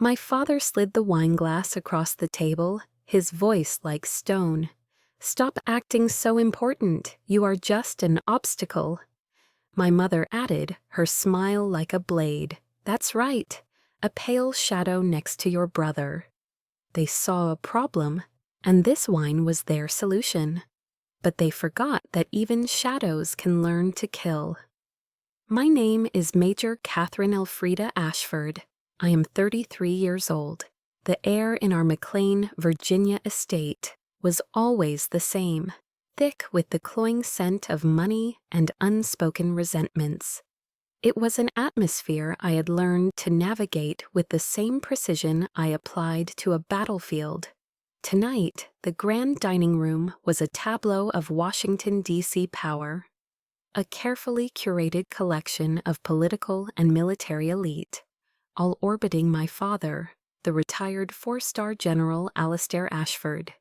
My father slid the wine glass across the table, his voice like stone. "Stop acting so important. You are just an obstacle." My mother added, her smile like a blade. "That's right. A pale shadow next to your brother." They saw a problem, and this wine was their solution. But they forgot that even shadows can learn to kill. My name is Major Catherine Elfrida Ashford. I am 33 years old. The air in our McLean, Virginia estate was always the same, thick with the cloying scent of money and unspoken resentments. It was an atmosphere I had learned to navigate with the same precision I applied to a battlefield. Tonight, the grand dining room was a tableau of Washington, D.C. power, a carefully curated collection of political and military elite, all orbiting my father, the retired four-star General Alistair Ashford.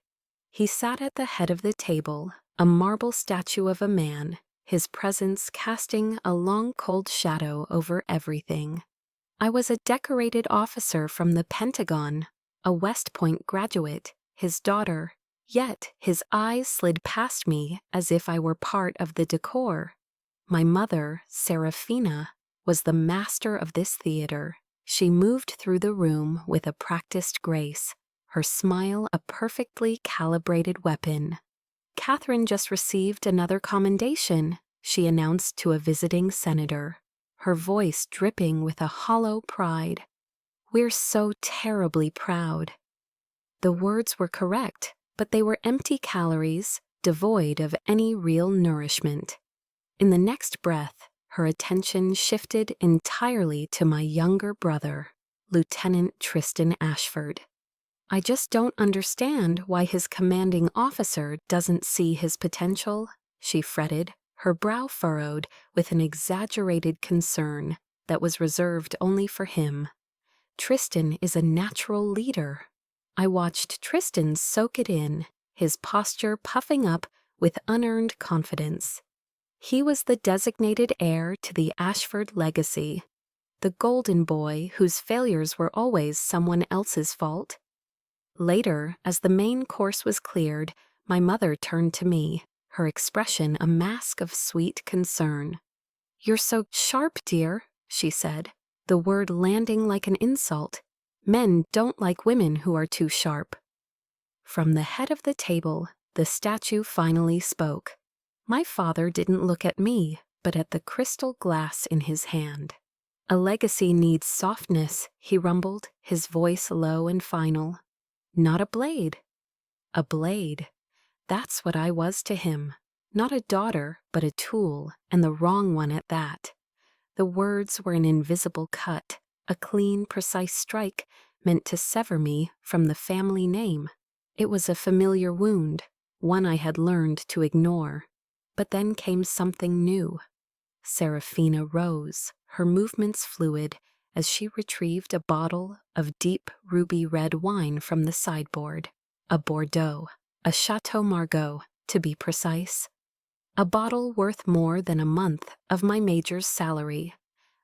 He sat at the head of the table, a marble statue of a man, his presence casting a long cold shadow over everything. I was a decorated officer from the Pentagon, a West Point graduate, his daughter, yet his eyes slid past me as if I were part of the decor. My mother, Serafina, was the master of this theater. She moved through the room with a practiced grace, her smile a perfectly calibrated weapon. "Catherine just received another commendation," she announced to a visiting senator, her voice dripping with a hollow pride. "We're so terribly proud." The words were correct, but they were empty calories, devoid of any real nourishment. In the next breath, her attention shifted entirely to my younger brother, Lieutenant Tristan Ashford. "I just don't understand why his commanding officer doesn't see his potential," she fretted, her brow furrowed with an exaggerated concern that was reserved only for him. "Tristan is a natural leader." I watched Tristan soak it in, his posture puffing up with unearned confidence. He was the designated heir to the Ashford legacy, the golden boy whose failures were always someone else's fault. Later, as the main course was cleared, my mother turned to me, her expression a mask of sweet concern. "You're so sharp, dear," she said, the word landing like an insult. "Men don't like women who are too sharp." From the head of the table, the statue finally spoke. My father didn't look at me, but at the crystal glass in his hand. "A legacy needs softness," he rumbled, his voice low and final. "Not a blade." A blade. That's what I was to him. Not a daughter, but a tool, and the wrong one at that. The words were an invisible cut, a clean, precise strike meant to sever me from the family name. It was a familiar wound, one I had learned to ignore. But then came something new. Serafina rose, her movements fluid, as she retrieved a bottle of deep ruby red wine from the sideboard. A Bordeaux, a Chateau Margaux, to be precise. A bottle worth more than a month of my major's salary,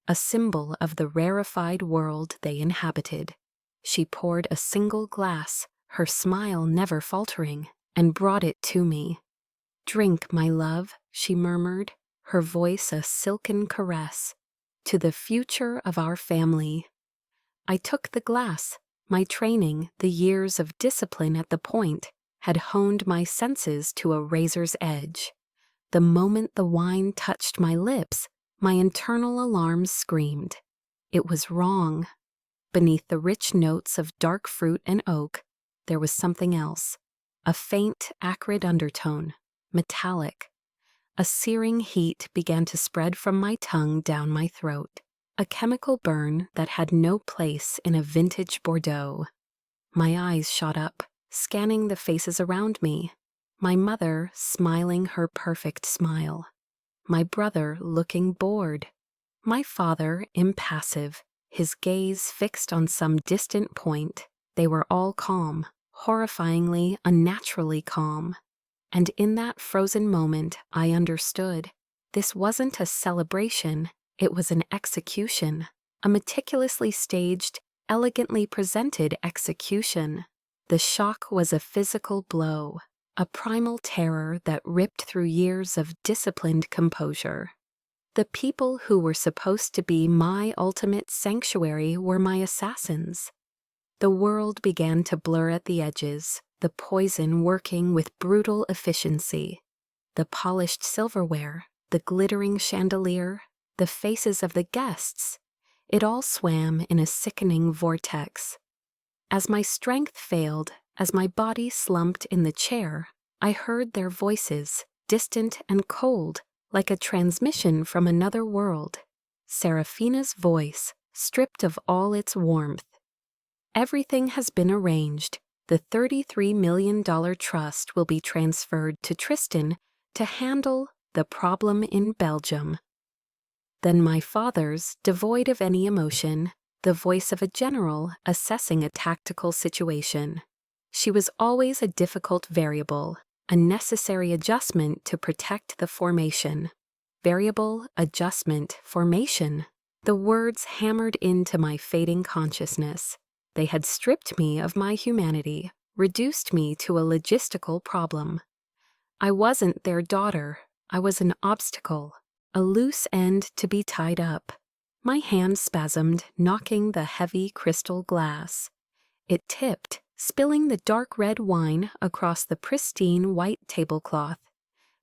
a symbol of the rarefied world they inhabited. She poured a single glass, her smile never faltering, and brought it to me. "Drink, my love," she murmured, her voice a silken caress. "To the future of our family." I took the glass. My training, the years of discipline at the point, had honed my senses to a razor's edge. The moment the wine touched my lips, my internal alarms screamed. It was wrong. Beneath the rich notes of dark fruit and oak, there was something else, a faint, acrid undertone, metallic. A searing heat began to spread from my tongue down my throat, a chemical burn that had no place in a vintage Bordeaux. My eyes shot up, scanning the faces around me. My mother smiling her perfect smile. My brother looking bored. My father impassive, his gaze fixed on some distant point. They were all calm, horrifyingly, unnaturally calm. And in that frozen moment, I understood. This wasn't a celebration, it was an execution, a meticulously staged, elegantly presented execution. The shock was a physical blow, a primal terror that ripped through years of disciplined composure. The people who were supposed to be my ultimate sanctuary were my assassins. The world began to blur at the edges, the poison working with brutal efficiency. The polished silverware, the glittering chandelier, the faces of the guests, it all swam in a sickening vortex. As my strength failed, as my body slumped in the chair, I heard their voices, distant and cold, like a transmission from another world. Seraphina's voice, stripped of all its warmth. Everything has been arranged. The $33 million trust will be transferred to Tristan to handle the problem in Belgium. Then my father's, devoid of any emotion, the voice of a general assessing a tactical situation. She was always a difficult variable, a necessary adjustment to protect the formation. Variable, adjustment, formation. The words hammered into my fading consciousness. They had stripped me of my humanity, reduced me to a logistical problem. I wasn't their daughter. I was an obstacle, a loose end to be tied up. My hand spasmed, knocking the heavy crystal glass. It tipped, spilling the dark red wine across the pristine white tablecloth.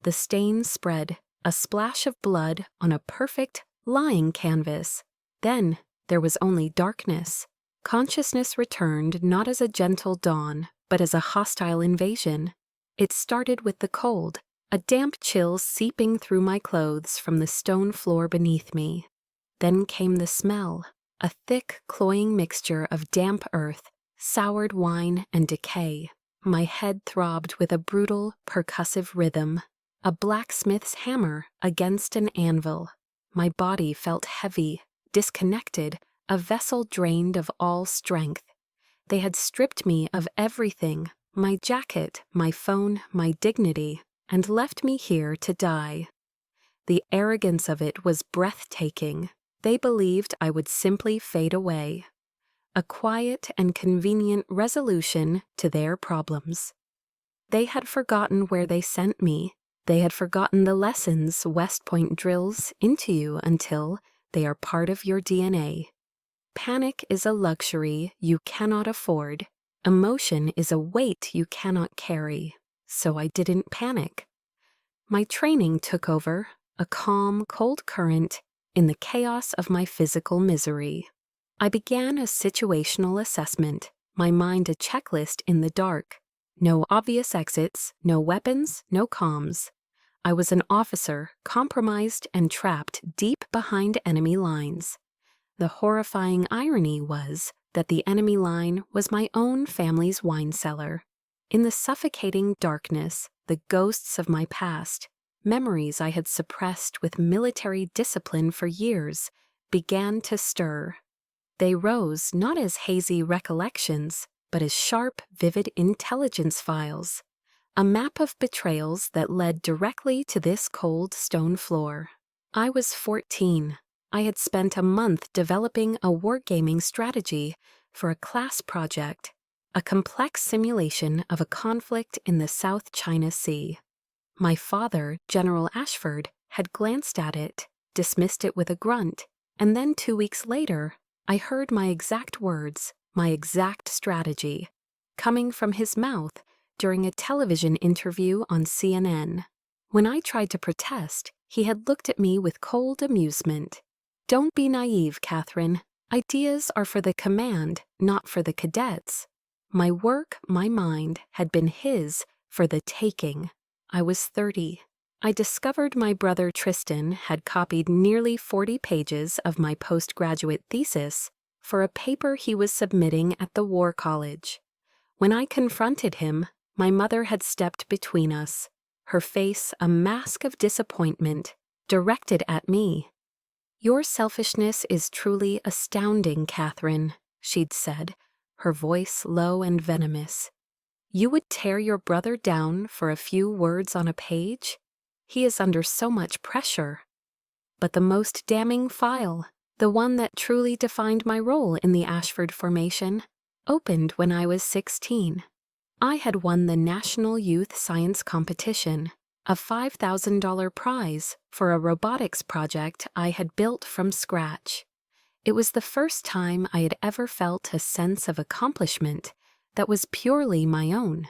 The stain spread, a splash of blood on a perfect, lying canvas. Then there was only darkness. Consciousness returned not as a gentle dawn, but as a hostile invasion. It started with the cold, a damp chill seeping through my clothes from the stone floor beneath me. Then came the smell, a thick, cloying mixture of damp earth, soured wine, and decay. My head throbbed with a brutal, percussive rhythm, a blacksmith's hammer against an anvil. My body felt heavy, disconnected, a vessel drained of all strength. They had stripped me of everything, my jacket, my phone, my dignity, and left me here to die. The arrogance of it was breathtaking. They believed I would simply fade away. A quiet and convenient resolution to their problems. They had forgotten where they sent me. They had forgotten the lessons West Point drills into you until they are part of your DNA. Panic is a luxury you cannot afford. Emotion is a weight you cannot carry. So I didn't panic. My training took over, a calm, cold current in the chaos of my physical misery. I began a situational assessment, my mind a checklist in the dark. No obvious exits, no weapons, no comms. I was an officer, compromised and trapped deep behind enemy lines. The horrifying irony was that the enemy line was my own family's wine cellar. In the suffocating darkness, the ghosts of my past, memories I had suppressed with military discipline for years, began to stir. They rose not as hazy recollections, but as sharp, vivid intelligence files, a map of betrayals that led directly to this cold stone floor. I was 14. I had spent a month developing a wargaming strategy for a class project, a complex simulation of a conflict in the South China Sea. My father, General Ashford, had glanced at it, dismissed it with a grunt, and then 2 weeks later, I heard my exact words, my exact strategy, coming from his mouth during a television interview on CNN. When I tried to protest, he had looked at me with cold amusement. Don't be naive, Catherine. Ideas are for the command, not for the cadets. My work, my mind, had been his for the taking. I was 30. I discovered my brother Tristan had copied nearly 40 pages of my postgraduate thesis for a paper he was submitting at the War College. When I confronted him, my mother had stepped between us, her face a mask of disappointment, directed at me. Your selfishness is truly astounding, Catherine, she'd said, her voice low and venomous. You would tear your brother down for a few words on a page? He is under so much pressure. But the most damning file, The one that truly defined my role in the Ashford formation opened when I was 16. I had won the National Youth Science Competition, a $5,000 prize for a robotics project I had built from scratch. It was the first time I had ever felt a sense of accomplishment that was purely my own.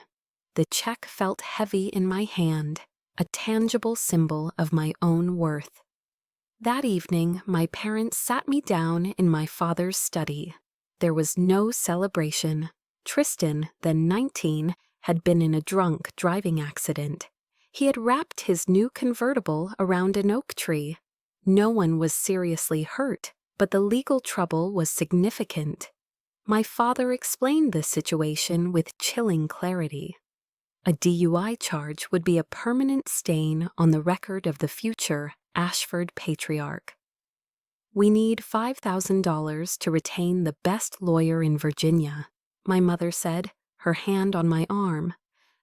The check felt heavy in my hand, a tangible symbol of my own worth. That evening, my parents sat me down in my father's study. There was no celebration. Tristan, then 19, had been in a drunk driving accident. He had wrapped his new convertible around an oak tree. No one was seriously hurt, but the legal trouble was significant. My father explained the situation with chilling clarity. A DUI charge would be a permanent stain on the record of the future Ashford patriarch. "We need $5,000 to retain the best lawyer in Virginia," my mother said, her hand on my arm.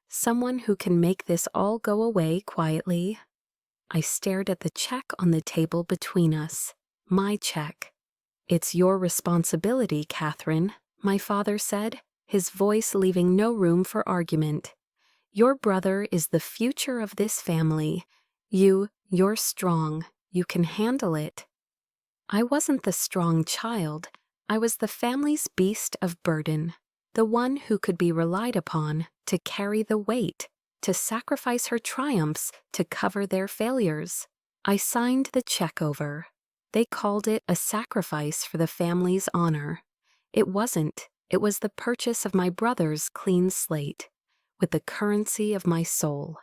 "Someone who can make this all go away quietly." I stared at the check on the table between us. My check. "It's your responsibility, Catherine," my father said, his voice leaving no room for argument. "Your brother is the future of this family. You're strong. You can handle it." I wasn't the strong child. I was the family's beast of burden, the one who could be relied upon to carry the weight, to sacrifice her triumphs to cover their failures. I signed the check over. They called it a sacrifice for the family's honor. It wasn't. It was the purchase of my brother's clean slate, with the currency of my soul.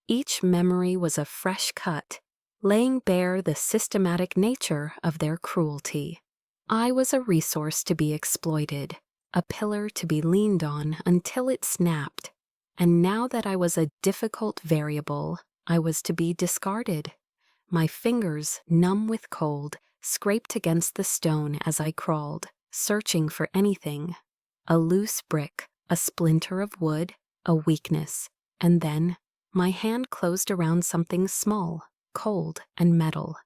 Each memory was a fresh cut, laying bare the systematic nature of their cruelty. I was a resource to be exploited, a pillar to be leaned on until it snapped, and now that I was a difficult variable, I was to be discarded. My fingers, numb with cold, scraped against the stone as I crawled, searching for anything. A loose brick, a splinter of wood, a weakness, and then my hand closed around something small, cold, and metal.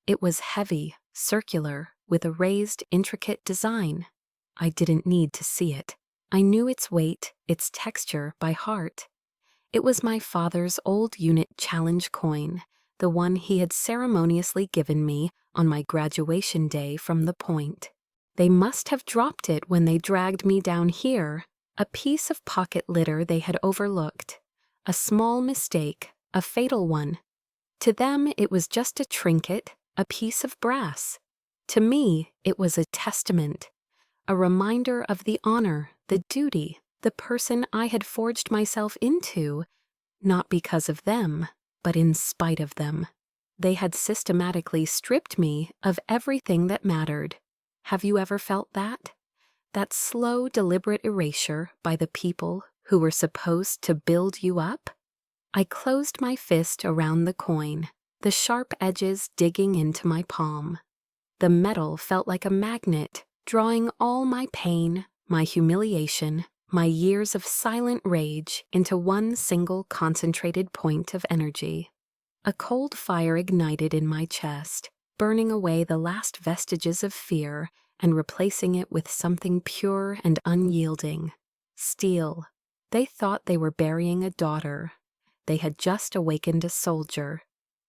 It was heavy, circular, with a raised, intricate design. I didn't need to see it. I knew its weight, its texture by heart. It was my father's old unit challenge coin, the one he had ceremoniously given me on my graduation day from the point. They must have dropped it when they dragged me down here, a piece of pocket litter they had overlooked. A small mistake, a fatal one. To them, it was just a trinket, a piece of brass. To me, it was a testament, a reminder of the honor, the duty, the person I had forged myself into, not because of them, but in spite of them. They had systematically stripped me of everything that mattered. Have you ever felt that? That slow, deliberate erasure by the people who were supposed to build you up? I closed my fist around the coin, the sharp edges digging into my palm. The metal felt like a magnet, drawing all my pain, my humiliation, my years of silent rage into one single concentrated point of energy. A cold fire ignited in my chest, burning away the last vestiges of fear and replacing it with something pure and unyielding. Steel. They thought they were burying a daughter. They had just awakened a soldier.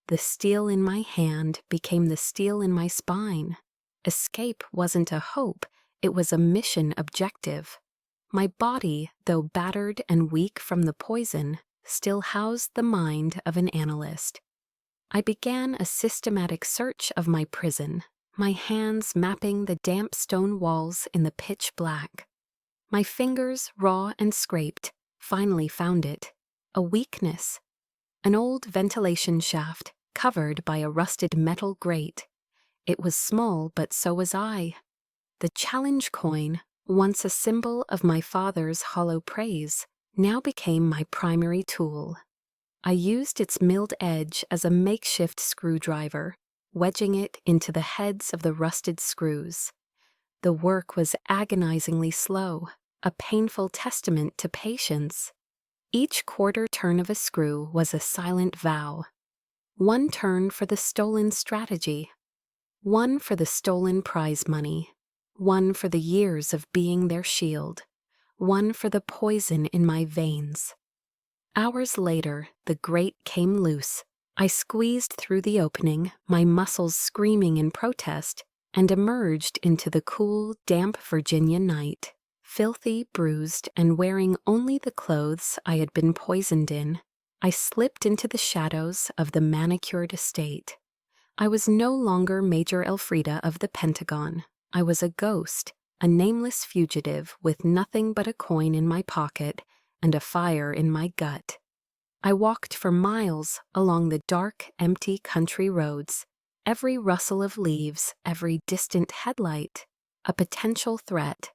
The steel in my hand became the steel in my spine. Escape wasn't a hope, it was a mission objective. My body, though battered and weak from the poison, still housed the mind of an analyst. I began a systematic search of my prison, my hands mapping the damp stone walls in the pitch black. My fingers, raw and scraped, finally found it. A weakness. An old ventilation shaft, covered by a rusted metal grate. It was small, but so was I. The challenge coin, once a symbol of my father's hollow praise, now became my primary tool. I used its milled edge as a makeshift screwdriver, wedging it into the heads of the rusted screws. The work was agonizingly slow, a painful testament to patience. Each quarter turn of a screw was a silent vow. One turn for the stolen strategy. One for the stolen prize money, one for the years of being their shield, one for the poison in my veins. Hours later, the grate came loose. I squeezed through the opening, my muscles screaming in protest, and emerged into the cool, damp Virginia night, filthy, bruised, and wearing only the clothes I had been poisoned in. I slipped into the shadows of the manicured estate. I was no longer Major Elfrida of the Pentagon. I was a ghost, a nameless fugitive with nothing but a coin in my pocket and a fire in my gut. I walked for miles along the dark, empty country roads, every rustle of leaves, every distant headlight, a potential threat.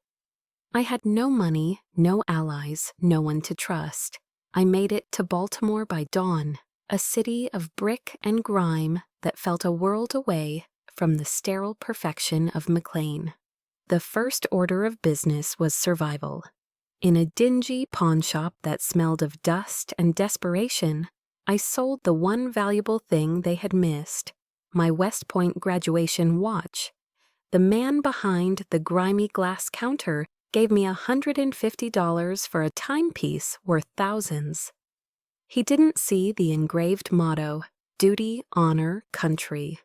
I had no money, no allies, no one to trust. I made it to Baltimore by dawn, a city of brick and grime that felt a world away from the sterile perfection of McLean. The first order of business was survival. In a dingy pawnshop that smelled of dust and desperation, I sold the one valuable thing they had missed, my West Point graduation watch. The man behind the grimy glass counter gave me $150 for a timepiece worth thousands. He didn't see the engraved motto, duty, honor, country.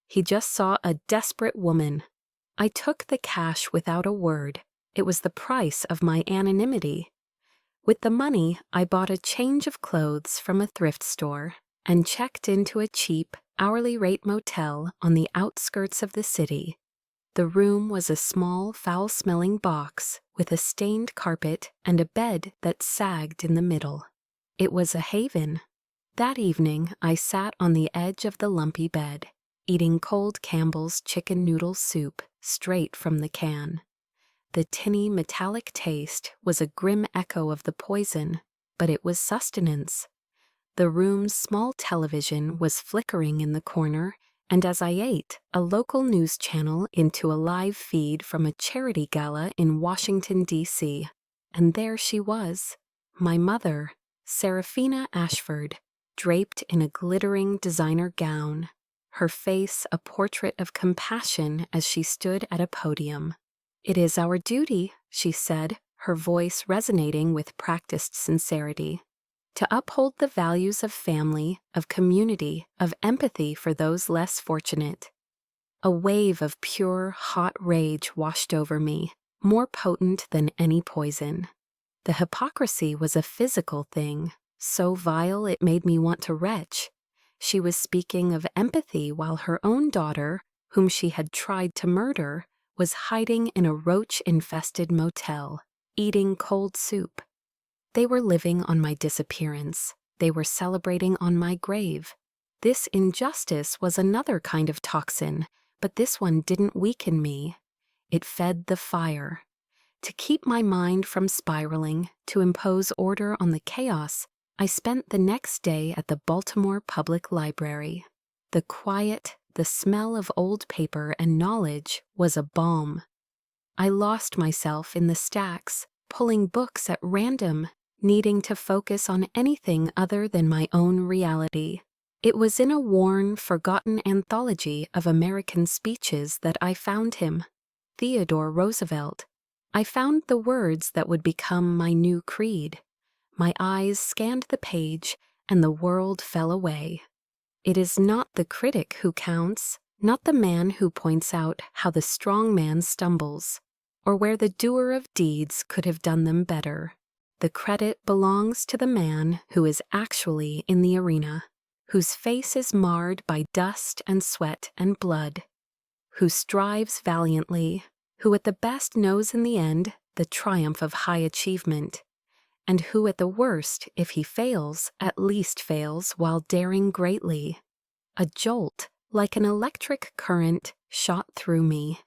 He just saw a desperate woman. I took the cash without a word. It was the price of my anonymity. With the money, I bought a change of clothes from a thrift store and checked into a cheap, hourly rate motel on the outskirts of the city. The room was a small, foul-smelling box with a stained carpet and a bed that sagged in the middle. It was a haven. That evening, I sat on the edge of the lumpy bed, eating cold Campbell's chicken noodle soup straight from the can. The tinny, metallic taste was a grim echo of the poison, but it was sustenance. The room's small television was flickering in the corner, and as I ate, a local news channel into a live feed from a charity gala in Washington, D.C. And there she was, my mother, Seraphina Ashford, draped in a glittering designer gown, her face a portrait of compassion as she stood at a podium. "It is our duty," she said, her voice resonating with practiced sincerity, "to uphold the values of family, of community, of empathy for those less fortunate." A wave of pure, hot rage washed over me, more potent than any poison. The hypocrisy was a physical thing, so vile it made me want to retch. She was speaking of empathy while her own daughter, whom she had tried to murder, was hiding in a roach-infested motel, eating cold soup. They were living on my disappearance. They were celebrating on my grave. This injustice was another kind of toxin, but this one didn't weaken me. It fed the fire. To keep my mind from spiraling, to impose order on the chaos, I spent the next day at the Baltimore Public Library. The quiet, the smell of old paper and knowledge was a balm. I lost myself in the stacks, pulling books at random, needing to focus on anything other than my own reality. It was in a worn, forgotten anthology of American speeches that I found him, Theodore Roosevelt. I found the words that would become my new creed. My eyes scanned the page, and the world fell away. It is not the critic who counts, not the man who points out how the strong man stumbles, or where the doer of deeds could have done them better. The credit belongs to the man who is actually in the arena, whose face is marred by dust and sweat and blood, who strives valiantly, who at the best knows in the end the triumph of high achievement, and who at the worst, if he fails, at least fails while daring greatly. A jolt, like an electric current, shot through me.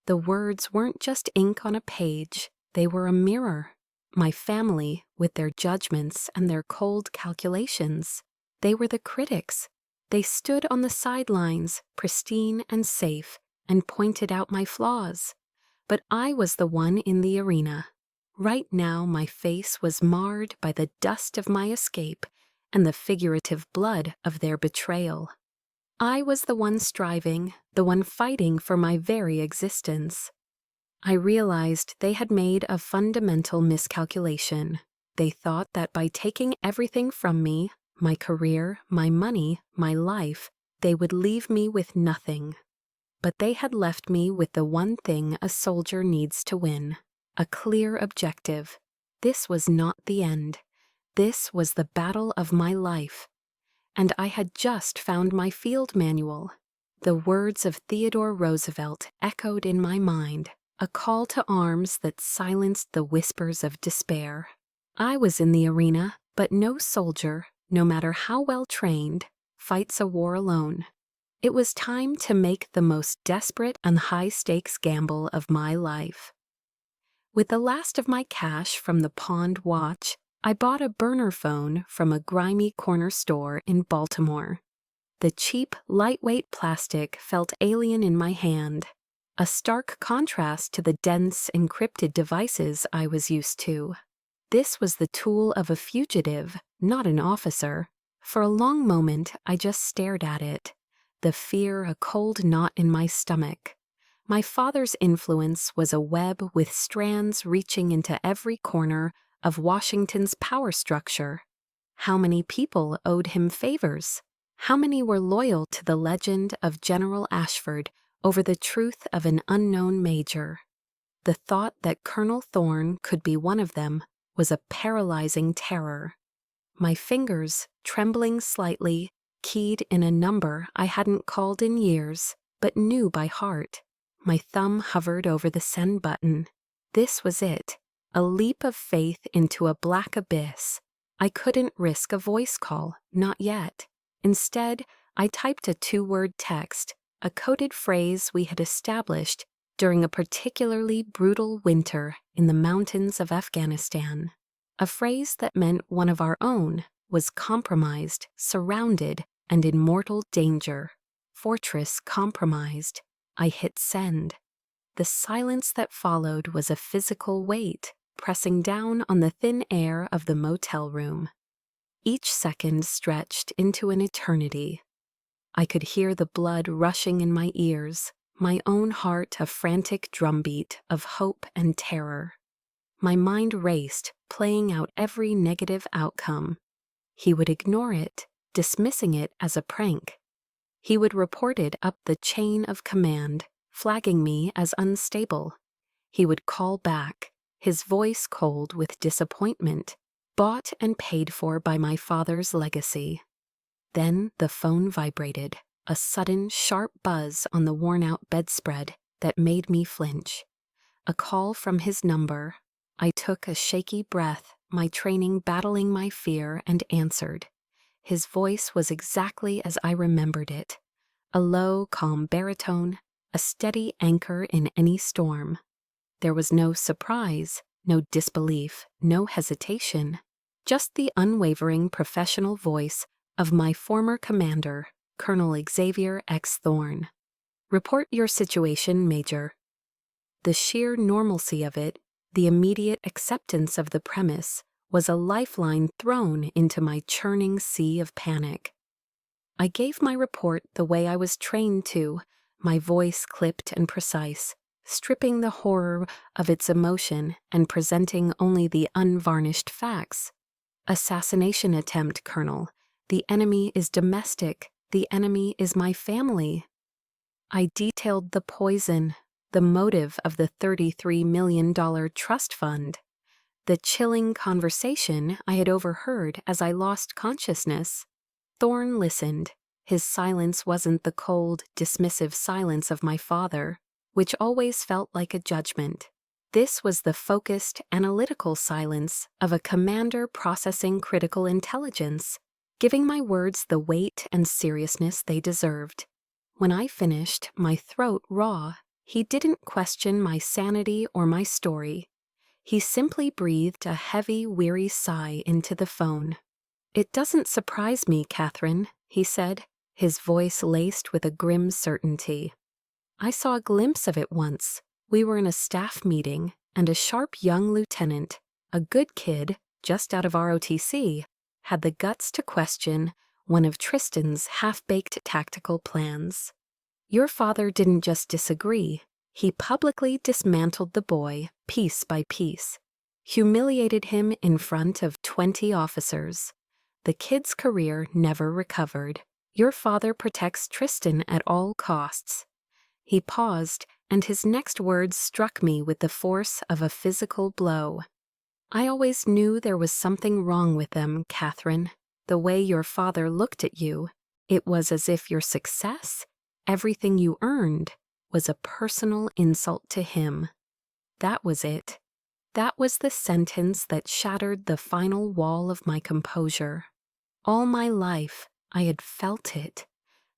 The words weren't just ink on a page, they were a mirror. My family, with their judgments and their cold calculations. They were the critics. They stood on the sidelines, pristine and safe, and pointed out my flaws. But I was the one in the arena. Right now my face was marred by the dust of my escape and the figurative blood of their betrayal. I was the one striving, the one fighting for my very existence. I realized they had made a fundamental miscalculation. They thought that by taking everything from me, my career, my money, my life, they would leave me with nothing. But they had left me with the one thing a soldier needs to win: a clear objective. This was not the end. This was the battle of my life. And I had just found my field manual. The words of Theodore Roosevelt echoed in my mind, a call to arms that silenced the whispers of despair. I was in the arena, but no soldier, no matter how well trained, fights a war alone. It was time to make the most desperate and high-stakes gamble of my life. With the last of my cash from the pawned watch, I bought a burner phone from a grimy corner store in Baltimore. The cheap, lightweight plastic felt alien in my hand, a stark contrast to the dense, encrypted devices I was used to. This was the tool of a fugitive, not an officer. For a long moment, I just stared at it, the fear a cold knot in my stomach. My father's influence was a web with strands reaching into every corner of Washington's power structure. How many people owed him favors? How many were loyal to the legend of General Ashford over the truth of an unknown major? The thought that Colonel Thorne could be one of them was a paralyzing terror. My fingers, trembling slightly, keyed in a number I hadn't called in years, but knew by heart. My thumb hovered over the send button. This was it, a leap of faith into a black abyss. I couldn't risk a voice call, not yet. Instead, I typed a 2-word text, a coded phrase we had established during a particularly brutal winter in the mountains of Afghanistan. A phrase that meant one of our own was compromised, surrounded, and in mortal danger. Fortress compromised. I hit send. The silence that followed was a physical weight, pressing down on the thin air of the motel room. Each second stretched into an eternity. I could hear the blood rushing in my ears, my own heart a frantic drumbeat of hope and terror. My mind raced, playing out every negative outcome. He would ignore it, dismissing it as a prank. He would report it up the chain of command, flagging me as unstable. He would call back, his voice cold with disappointment, bought and paid for by my father's legacy. Then the phone vibrated, a sudden, sharp buzz on the worn-out bedspread that made me flinch. A call from his number. I took a shaky breath, my training battling my fear, and answered. His voice was exactly as I remembered it. A low, calm baritone, a steady anchor in any storm. There was no surprise, no disbelief, no hesitation, just the unwavering professional voice of my former commander, Colonel Xavier X. Thorne. "Report your situation, Major." The sheer normalcy of it, the immediate acceptance of the premise, was a lifeline thrown into my churning sea of panic. I gave my report the way I was trained to, my voice clipped and precise, stripping the horror of its emotion and presenting only the unvarnished facts. "Assassination attempt, Colonel. The enemy is domestic. The enemy is my family." I detailed the poison, the motive of the $33 million trust fund, the chilling conversation I had overheard as I lost consciousness. Thorne listened. His silence wasn't the cold, dismissive silence of my father, which always felt like a judgment. This was the focused, analytical silence of a commander processing critical intelligence, giving my words the weight and seriousness they deserved. When I finished, my throat raw, he didn't question my sanity or my story. He simply breathed a heavy, weary sigh into the phone. "It doesn't surprise me, Catherine," he said, his voice laced with a grim certainty. "I saw a glimpse of it once. We were in a staff meeting, and a sharp young lieutenant, a good kid, just out of ROTC, had the guts to question one of Tristan's half-baked tactical plans. Your father didn't just disagree, he publicly dismantled the boy piece by piece, humiliated him in front of 20 officers. The kid's career never recovered. Your father protects Tristan at all costs. He paused, and his next words struck me with the force of a physical blow. I always knew there was something wrong with them, Catherine. The way your father looked at you, it was as if your success, everything you earned, was a personal insult to him. That was it. That was the sentence that shattered the final wall of my composure. All my life, I had felt it.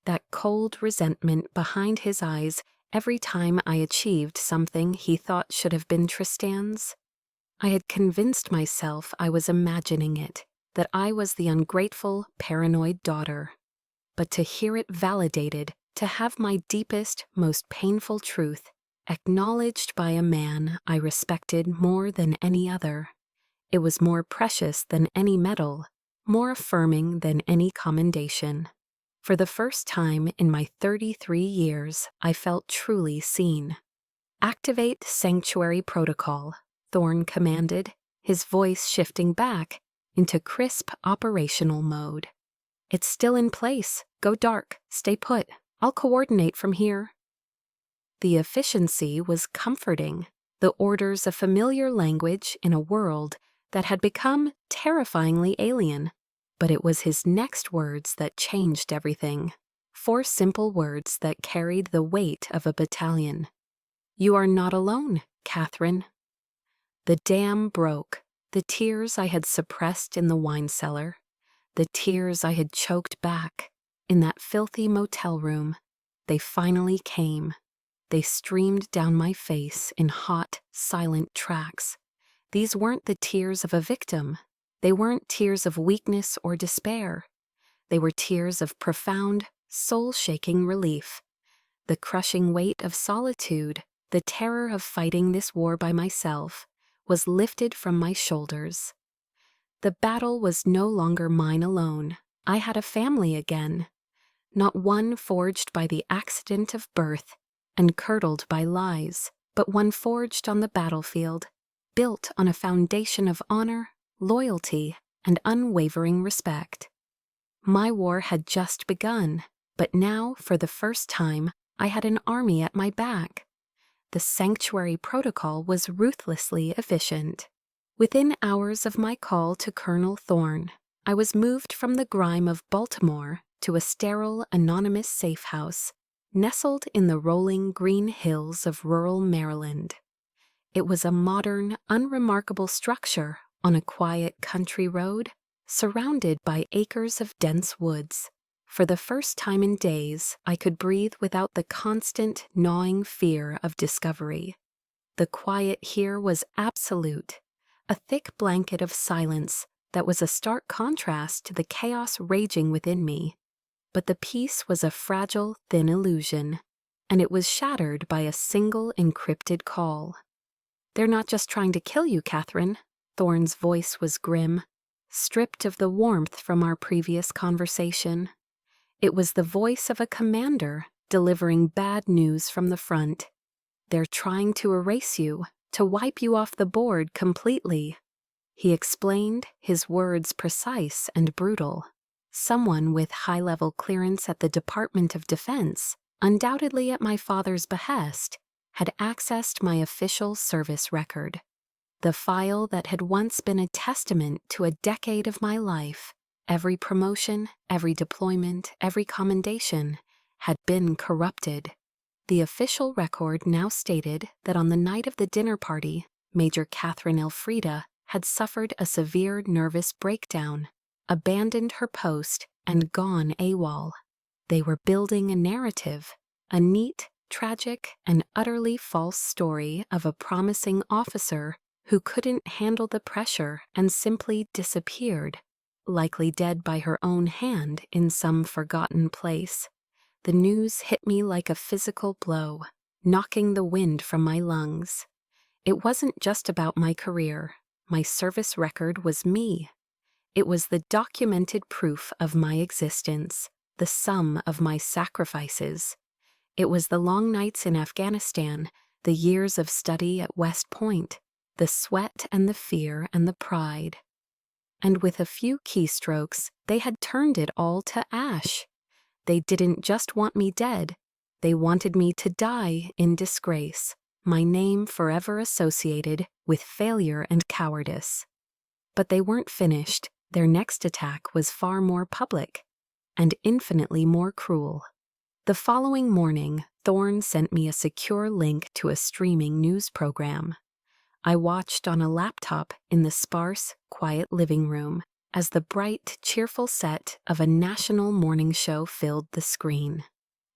That cold resentment behind his eyes every time I achieved something he thought should have been Tristan's. I had convinced myself I was imagining it, that I was the ungrateful, paranoid daughter. But to hear it validated, to have my deepest, most painful truth acknowledged by a man I respected more than any other, it was more precious than any medal, more affirming than any commendation. For the first time in my 33 years, I felt truly seen. "Activate Sanctuary Protocol," Thorne commanded, his voice shifting back into crisp operational mode. "It's still in place. Go dark. Stay put. I'll coordinate from here." The efficiency was comforting, the orders a familiar language in a world that had become terrifyingly alien. But it was his next words that changed everything. 4 simple words that carried the weight of a battalion. "You are not alone, Catherine." The dam broke. The tears I had suppressed in the wine cellar, the tears I had choked back in that filthy motel room, they finally came. They streamed down my face in hot, silent tracks. These weren't the tears of a victim. They weren't tears of weakness or despair. They were tears of profound, soul-shaking relief. The crushing weight of solitude, the terror of fighting this war by myself, was lifted from my shoulders. The battle was no longer mine alone. I had a family again. Not one forged by the accident of birth and curdled by lies, but one forged on the battlefield, built on a foundation of honor, loyalty, and unwavering respect. My war had just begun, but now, for the first time, I had an army at my back. The Sanctuary Protocol was ruthlessly efficient. Within hours of my call to Colonel Thorne, I was moved from the grime of Baltimore to a sterile, anonymous safe house, nestled in the rolling green hills of rural Maryland. It was a modern, unremarkable structure on a quiet country road, surrounded by acres of dense woods. For the first time in days, I could breathe without the constant, gnawing fear of discovery. The quiet here was absolute, a thick blanket of silence that was a stark contrast to the chaos raging within me. But the peace was a fragile, thin illusion, and it was shattered by a single encrypted call. "They're not just trying to kill you, Catherine." Thorne's voice was grim, stripped of the warmth from our previous conversation. It was the voice of a commander delivering bad news from the front. "They're trying to erase you, to wipe you off the board completely." He explained, his words precise and brutal. Someone with high-level clearance at the Department of Defense, undoubtedly at my father's behest, had accessed my official service record. The file that had once been a testament to a decade of my life, every promotion, every deployment, every commendation, had been corrupted. The official record now stated that on the night of the dinner party, Major Catherine Elfrida had suffered a severe nervous breakdown, abandoned her post, and gone AWOL. They were building a narrative, a neat, tragic, and utterly false story of a promising officer who couldn't handle the pressure and simply disappeared, likely dead by her own hand in some forgotten place. The news hit me like a physical blow, knocking the wind from my lungs. It wasn't just about my career. My service record was me. It was the documented proof of my existence, the sum of my sacrifices. It was the long nights in Afghanistan, the years of study at West Point, the sweat and the fear and the pride. And with a few keystrokes, they had turned it all to ash. They didn't just want me dead. They wanted me to die in disgrace, my name forever associated with failure and cowardice. But they weren't finished. Their next attack was far more public and infinitely more cruel. The following morning, Thorne sent me a secure link to a streaming news program. I watched on a laptop in the sparse, quiet living room as the bright, cheerful set of a national morning show filled the screen.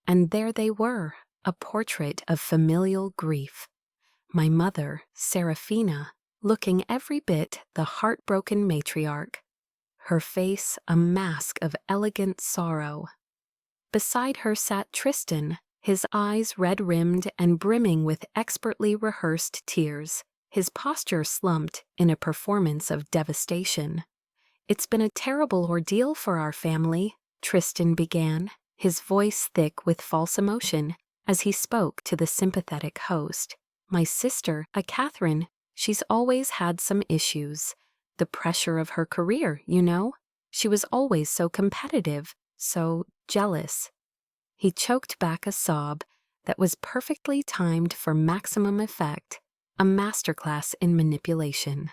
And there they were, a portrait of familial grief. My mother, Serafina, looking every bit the heartbroken matriarch, her face a mask of elegant sorrow. Beside her sat Tristan, his eyes red-rimmed and brimming with expertly rehearsed tears, his posture slumped in a performance of devastation. "It's been a terrible ordeal for our family," Tristan began, his voice thick with false emotion, as he spoke to the sympathetic host. "My sister, Catherine, she's always had some issues. The pressure of her career, you know? She was always so competitive, so jealous." He choked back a sob that was perfectly timed for maximum effect, a masterclass in manipulation.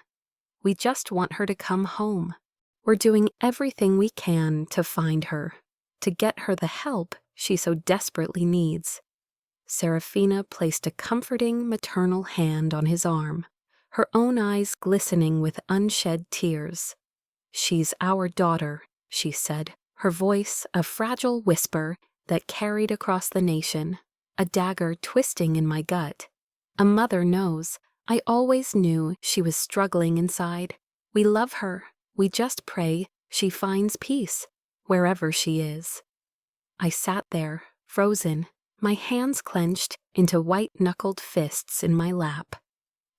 "We just want her to come home. We're doing everything we can to find her, to get her the help she so desperately needs." Serafina placed a comforting maternal hand on his arm, her own eyes glistening with unshed tears. "She's our daughter," she said, her voice a fragile whisper that carried across the nation, a dagger twisting in my gut. "A mother knows. I always knew she was struggling inside. We love her. We just pray she finds peace, wherever she is." I sat there, frozen, my hands clenched into white-knuckled fists in my lap.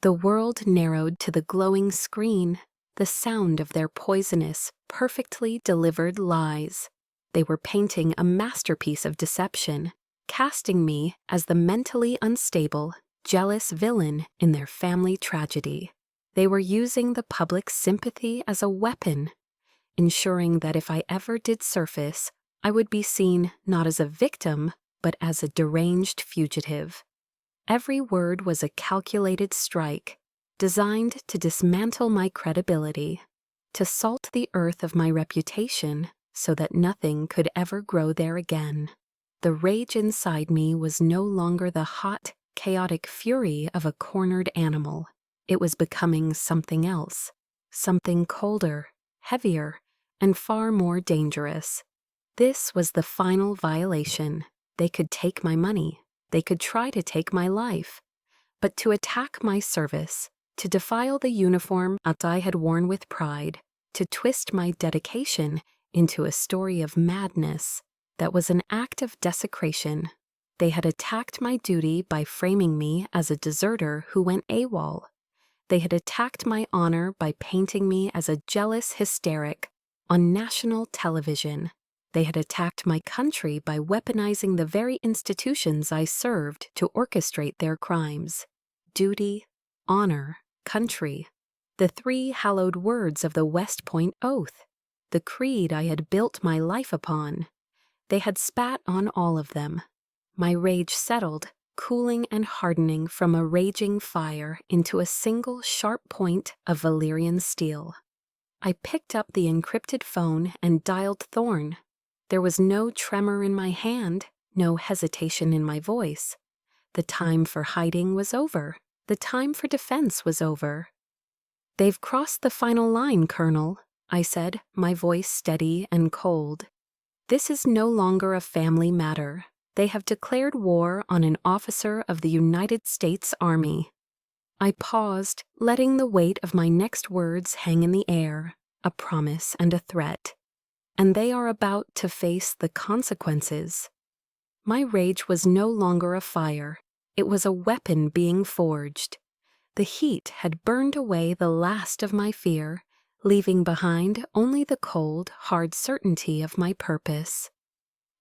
The world narrowed to the glowing screen, the sound of their poisonous, perfectly delivered lies. They were painting a masterpiece of deception, casting me as the mentally unstable, jealous villain in their family tragedy. They were using the public's sympathy as a weapon, ensuring that if I ever did surface, I would be seen not as a victim, but as a deranged fugitive. Every word was a calculated strike, designed to dismantle my credibility, to salt the earth of my reputation so that nothing could ever grow there again. The rage inside me was no longer the hot, chaotic fury of a cornered animal. It was becoming something else, something colder, heavier, and far more dangerous. This was the final violation. They could take my money. They could try to take my life. But to attack my service, to defile the uniform that I had worn with pride, to twist my dedication into a story of madness, that was an act of desecration. They had attacked my duty by framing me as a deserter who went AWOL. They had attacked my honor by painting me as a jealous hysteric on national television. They had attacked my country by weaponizing the very institutions I served to orchestrate their crimes. Duty, honor, country, the three hallowed words of the West Point Oath, the creed I had built my life upon. They had spat on all of them. My rage settled, cooling and hardening from a raging fire into a single sharp point of Valyrian steel. I picked up the encrypted phone and dialed Thorne. There was no tremor in my hand, no hesitation in my voice. The time for hiding was over. The time for defense was over. "They've crossed the final line, Colonel," I said, my voice steady and cold. "This is no longer a family matter. They have declared war on an officer of the United States Army." I paused, letting the weight of my next words hang in the air, a promise and a threat. And they are about to face the consequences. My rage was no longer a fire. It was a weapon being forged. The heat had burned away the last of my fear, leaving behind only the cold, hard certainty of my purpose.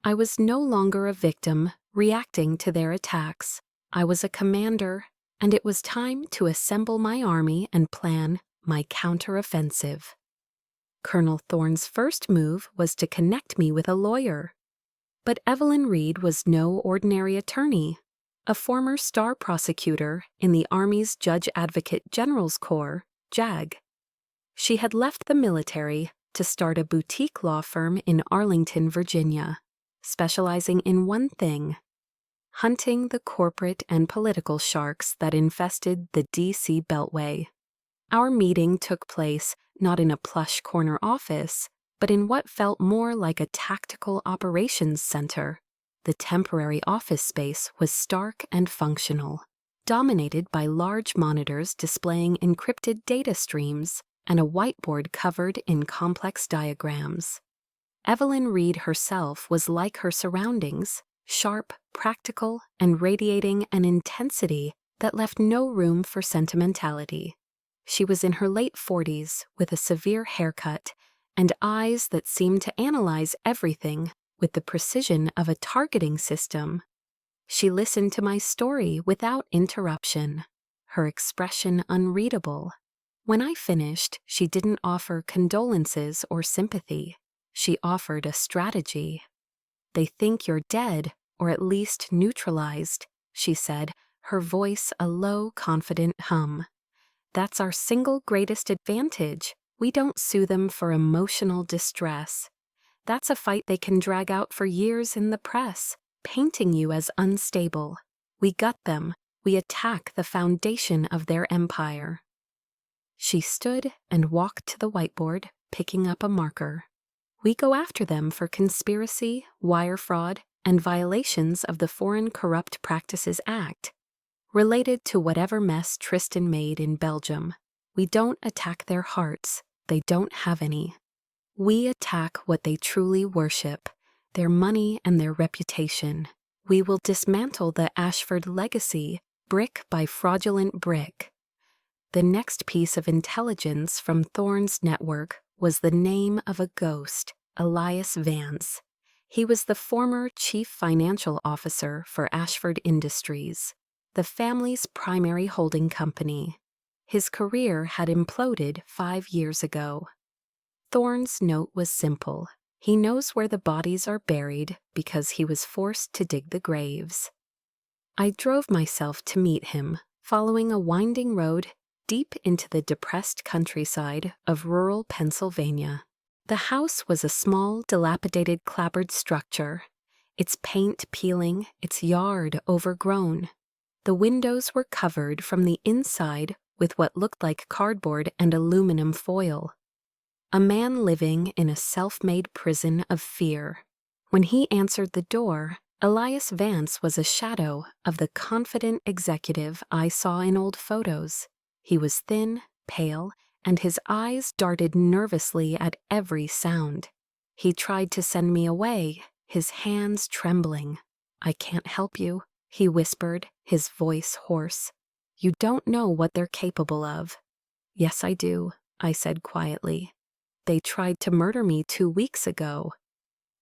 I was no longer a victim reacting to their attacks. I was a commander, and it was time to assemble my army and plan my counteroffensive. Colonel Thorne's first move was to connect me with a lawyer. But Evelyn Reed was no ordinary attorney, a former star prosecutor in the Army's Judge Advocate General's Corps, JAG. She had left the military to start a boutique law firm in Arlington, Virginia, specializing in one thing: hunting the corporate and political sharks that infested the D.C. Beltway. Our meeting took place not in a plush corner office, but in what felt more like a tactical operations center. The temporary office space was stark and functional, dominated by large monitors displaying encrypted data streams and a whiteboard covered in complex diagrams. Evelyn Reed herself was like her surroundings, sharp, practical, and radiating an intensity that left no room for sentimentality. She was in her late 40s with a severe haircut and eyes that seemed to analyze everything with the precision of a targeting system. She listened to my story without interruption, her expression unreadable. When I finished, she didn't offer condolences or sympathy. She offered a strategy. "They think you're dead, or at least neutralized," she said, her voice a low, confident hum. "That's our single greatest advantage. We don't sue them for emotional distress. That's a fight they can drag out for years in the press, painting you as unstable. We gut them. We attack the foundation of their empire." She stood and walked to the whiteboard, picking up a marker. "We go after them for conspiracy, wire fraud, and violations of the Foreign Corrupt Practices Act, related to whatever mess Tristan made in Belgium. We don't attack their hearts. They don't have any. We attack what they truly worship, their money and their reputation. We will dismantle the Ashford legacy, brick by fraudulent brick." The next piece of intelligence from Thorne's network was the name of a ghost, Elias Vance. He was the former chief financial officer for Ashford Industries, the family's primary holding company. His career had imploded 5 years ago. Thorne's note was simple. He knows where the bodies are buried because he was forced to dig the graves. I drove myself to meet him, following a winding road deep into the depressed countryside of rural Pennsylvania. The house was a small, dilapidated clapboard structure, its paint peeling, its yard overgrown. The windows were covered from the inside with what looked like cardboard and aluminum foil. A man living in a self-made prison of fear. When he answered the door, Elias Vance was a shadow of the confident executive I saw in old photos. He was thin, pale, and his eyes darted nervously at every sound. He tried to send me away, his hands trembling. "I can't help you," he whispered, his voice hoarse. "You don't know what they're capable of." "Yes, I do," I said quietly. "They tried to murder me 2 weeks ago."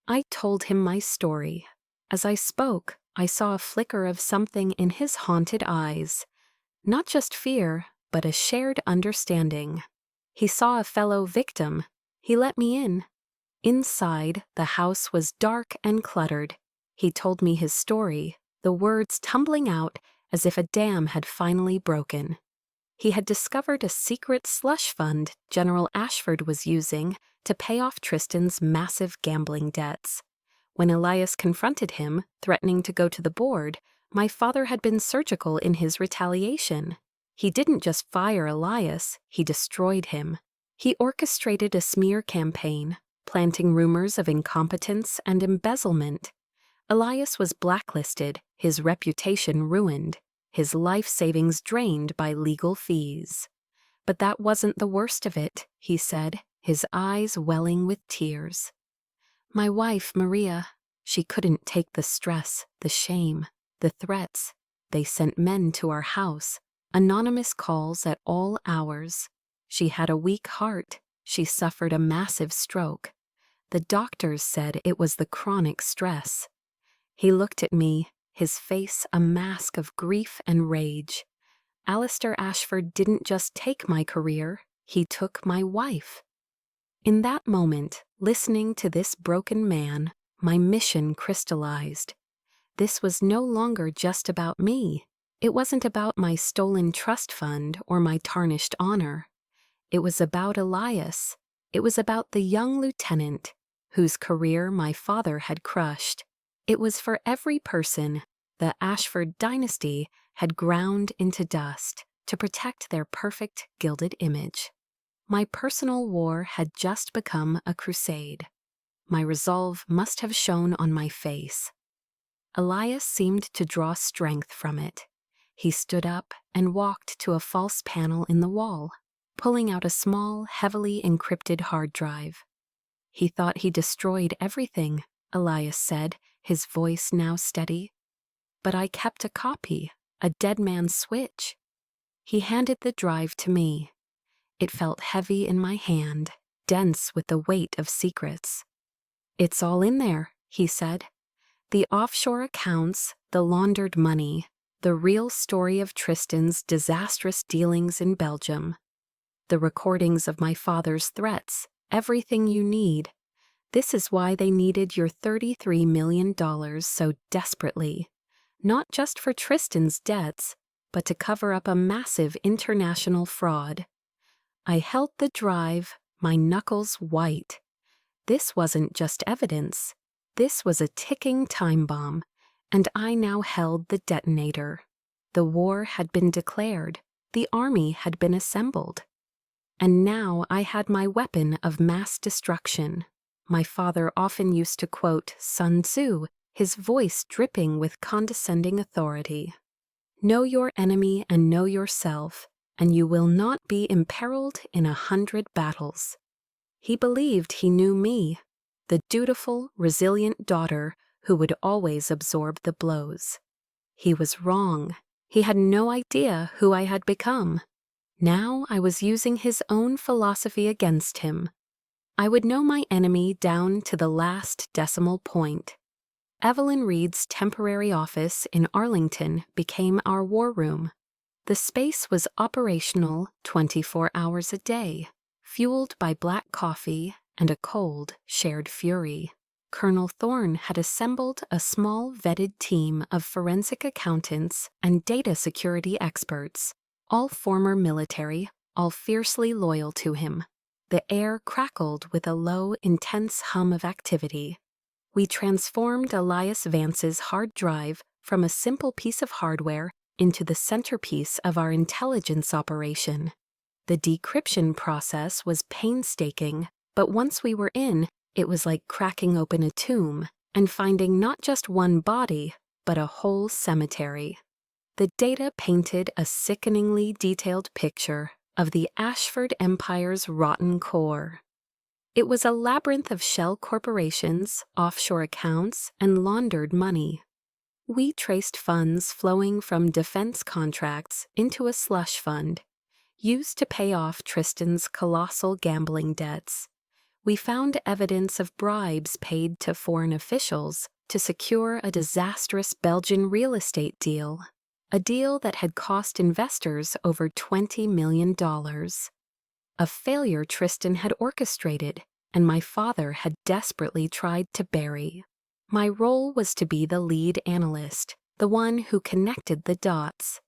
I told him my story. As I spoke, I saw a flicker of something in his haunted eyes. Not just fear, but a shared understanding. He saw a fellow victim. He let me in. Inside, the house was dark and cluttered. He told me his story, the words tumbling out as if a dam had finally broken. He had discovered a secret slush fund General Ashford was using to pay off Tristan's massive gambling debts. When Elias confronted him, threatening to go to the board, my father had been surgical in his retaliation. He didn't just fire Elias, he destroyed him. He orchestrated a smear campaign, planting rumors of incompetence and embezzlement. Elias was blacklisted, his reputation ruined, his life savings drained by legal fees. But that wasn't the worst of it, he said, his eyes welling with tears. My wife, Maria, she couldn't take the stress, the shame, the threats. They sent men to our house, anonymous calls at all hours. She had a weak heart. she suffered a massive stroke. The doctors said it was the chronic stress. He looked at me, his face a mask of grief and rage. Alistair Ashford didn't just take my career, he took my wife. In that moment, listening to this broken man, my mission crystallized. This was no longer just about me. It wasn't about my stolen trust fund or my tarnished honor. It was about Elias. It was about the young lieutenant whose career my father had crushed. It was for every person the Ashford dynasty had ground into dust to protect their perfect gilded image. My personal war had just become a crusade. My resolve must have shown on my face. Elias seemed to draw strength from it. He stood up and walked to a false panel in the wall, pulling out a small, heavily encrypted hard drive. He thought he destroyed everything, Elias said, his voice now steady. But I kept a copy, a dead man's switch. He handed the drive to me. It felt heavy in my hand, dense with the weight of secrets. "It's all in there," he said. "The offshore accounts, the laundered money, the real story of Tristan's disastrous dealings in Belgium, the recordings of my father's threats, everything you need. This is why they needed your $33 million so desperately. Not just for Tristan's debts, but to cover up a massive international fraud." I held the drive, my knuckles white. This wasn't just evidence. This was a ticking time bomb, and I now held the detonator. The war had been declared. The army had been assembled. And now I had my weapon of mass destruction. My father often used to quote Sun Tzu, his voice dripping with condescending authority. "Know your enemy and know yourself, and you will not be imperiled in 100 battles." He believed he knew me, the dutiful, resilient daughter who would always absorb the blows. He was wrong. He had no idea who I had become. Now I was using his own philosophy against him. I would know my enemy down to the last decimal point. Evelyn Reed's temporary office in Arlington became our war room. The space was operational 24 hours a day, fueled by black coffee and a cold, shared fury. Colonel Thorne had assembled a small vetted team of forensic accountants and data security experts, all former military, all fiercely loyal to him. The air crackled with a low, intense hum of activity. We transformed Elias Vance's hard drive from a simple piece of hardware into the centerpiece of our intelligence operation. The decryption process was painstaking, but once we were in, it was like cracking open a tomb and finding not just one body, but a whole cemetery. The data painted a sickeningly detailed picture of the Ashford Empire's rotten core. It was a labyrinth of shell corporations, offshore accounts, and laundered money. We traced funds flowing from defense contracts into a slush fund, used to pay off Tristan's colossal gambling debts. We found evidence of bribes paid to foreign officials to secure a disastrous Belgian real estate deal, a deal that had cost investors over $20 million. A failure Tristan had orchestrated, and my father had desperately tried to bury. My role was to be the lead analyst, the one who connected the dots.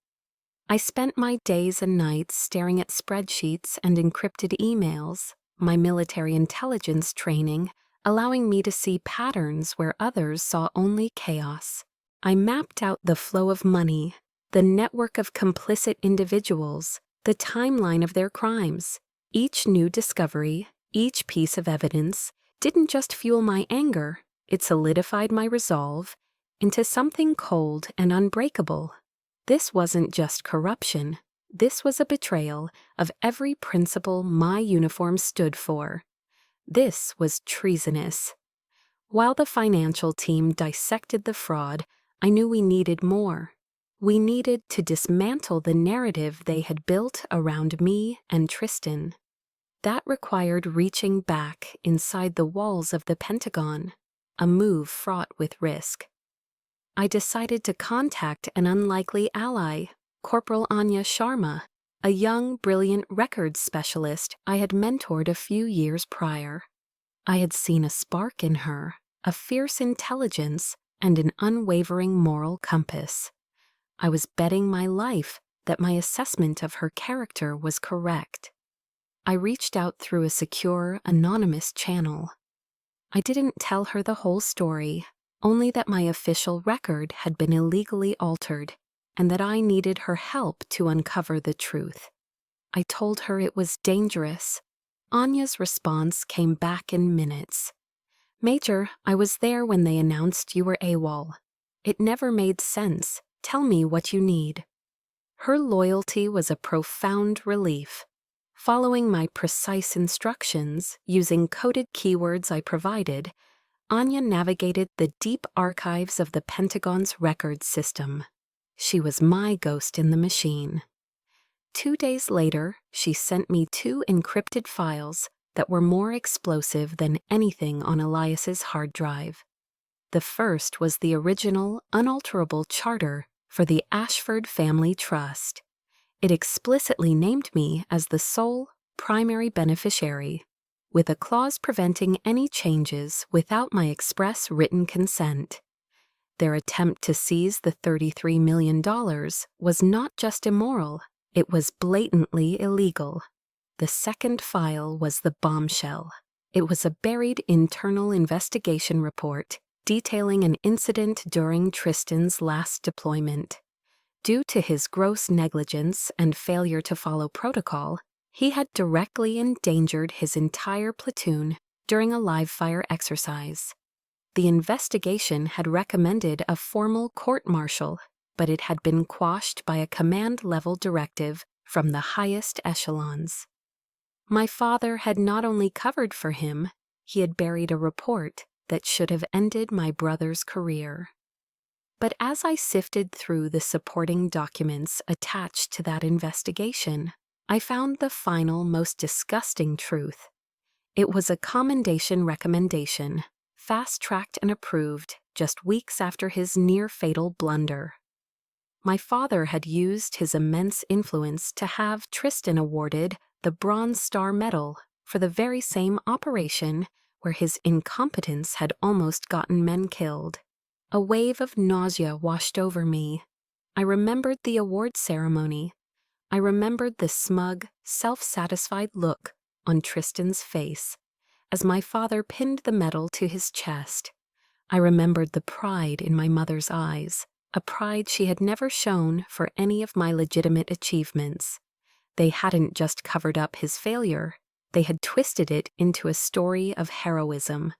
I spent my days and nights staring at spreadsheets and encrypted emails, my military intelligence training allowing me to see patterns where others saw only chaos. I mapped out the flow of money, the network of complicit individuals, the timeline of their crimes. Each new discovery, each piece of evidence, didn't just fuel my anger. It solidified my resolve into something cold and unbreakable. This wasn't just corruption. This was a betrayal of every principle my uniform stood for. This was treasonous. While the financial team dissected the fraud, I knew we needed more. We needed to dismantle the narrative they had built around me and Tristan. That required reaching back inside the walls of the Pentagon, a move fraught with risk. I decided to contact an unlikely ally, Corporal Anya Sharma, a young, brilliant records specialist I had mentored a few years prior. I had seen a spark in her, a fierce intelligence, and an unwavering moral compass. I was betting my life that my assessment of her character was correct. I reached out through a secure, anonymous channel. I didn't tell her the whole story, only that my official record had been illegally altered and that I needed her help to uncover the truth. I told her it was dangerous. Anya's response came back in minutes. "Major, I was there when they announced you were AWOL. It never made sense. Tell me what you need." Her loyalty was a profound relief. Following my precise instructions, using coded keywords I provided, Anya navigated the deep archives of the Pentagon's records system. She was my ghost in the machine. 2 days later, she sent me 2 encrypted files that were more explosive than anything on Elias's hard drive. The first was the original, unalterable charter for the Ashford Family Trust. It explicitly named me as the sole, primary beneficiary, with a clause preventing any changes without my express written consent. Their attempt to seize the $33 million was not just immoral, it was blatantly illegal. The second file was the bombshell. It was a buried internal investigation report detailing an incident during Tristan's last deployment. Due to his gross negligence and failure to follow protocol, he had directly endangered his entire platoon during a live-fire exercise. The investigation had recommended a formal court-martial, but it had been quashed by a command-level directive from the highest echelons. My father had not only covered for him, he had buried a report that should have ended my brother's career. But as I sifted through the supporting documents attached to that investigation, I found the final, most disgusting truth. It was a commendation recommendation, fast-tracked and approved just weeks after his near-fatal blunder. My father had used his immense influence to have Tristan awarded the Bronze Star Medal for the very same operation where his incompetence had almost gotten men killed. A wave of nausea washed over me. I remembered the award ceremony. I remembered the smug, self-satisfied look on Tristan's face as my father pinned the medal to his chest. I remembered the pride in my mother's eyes, a pride she had never shown for any of my legitimate achievements. They hadn't just covered up his failure, they had twisted it into a story of heroism.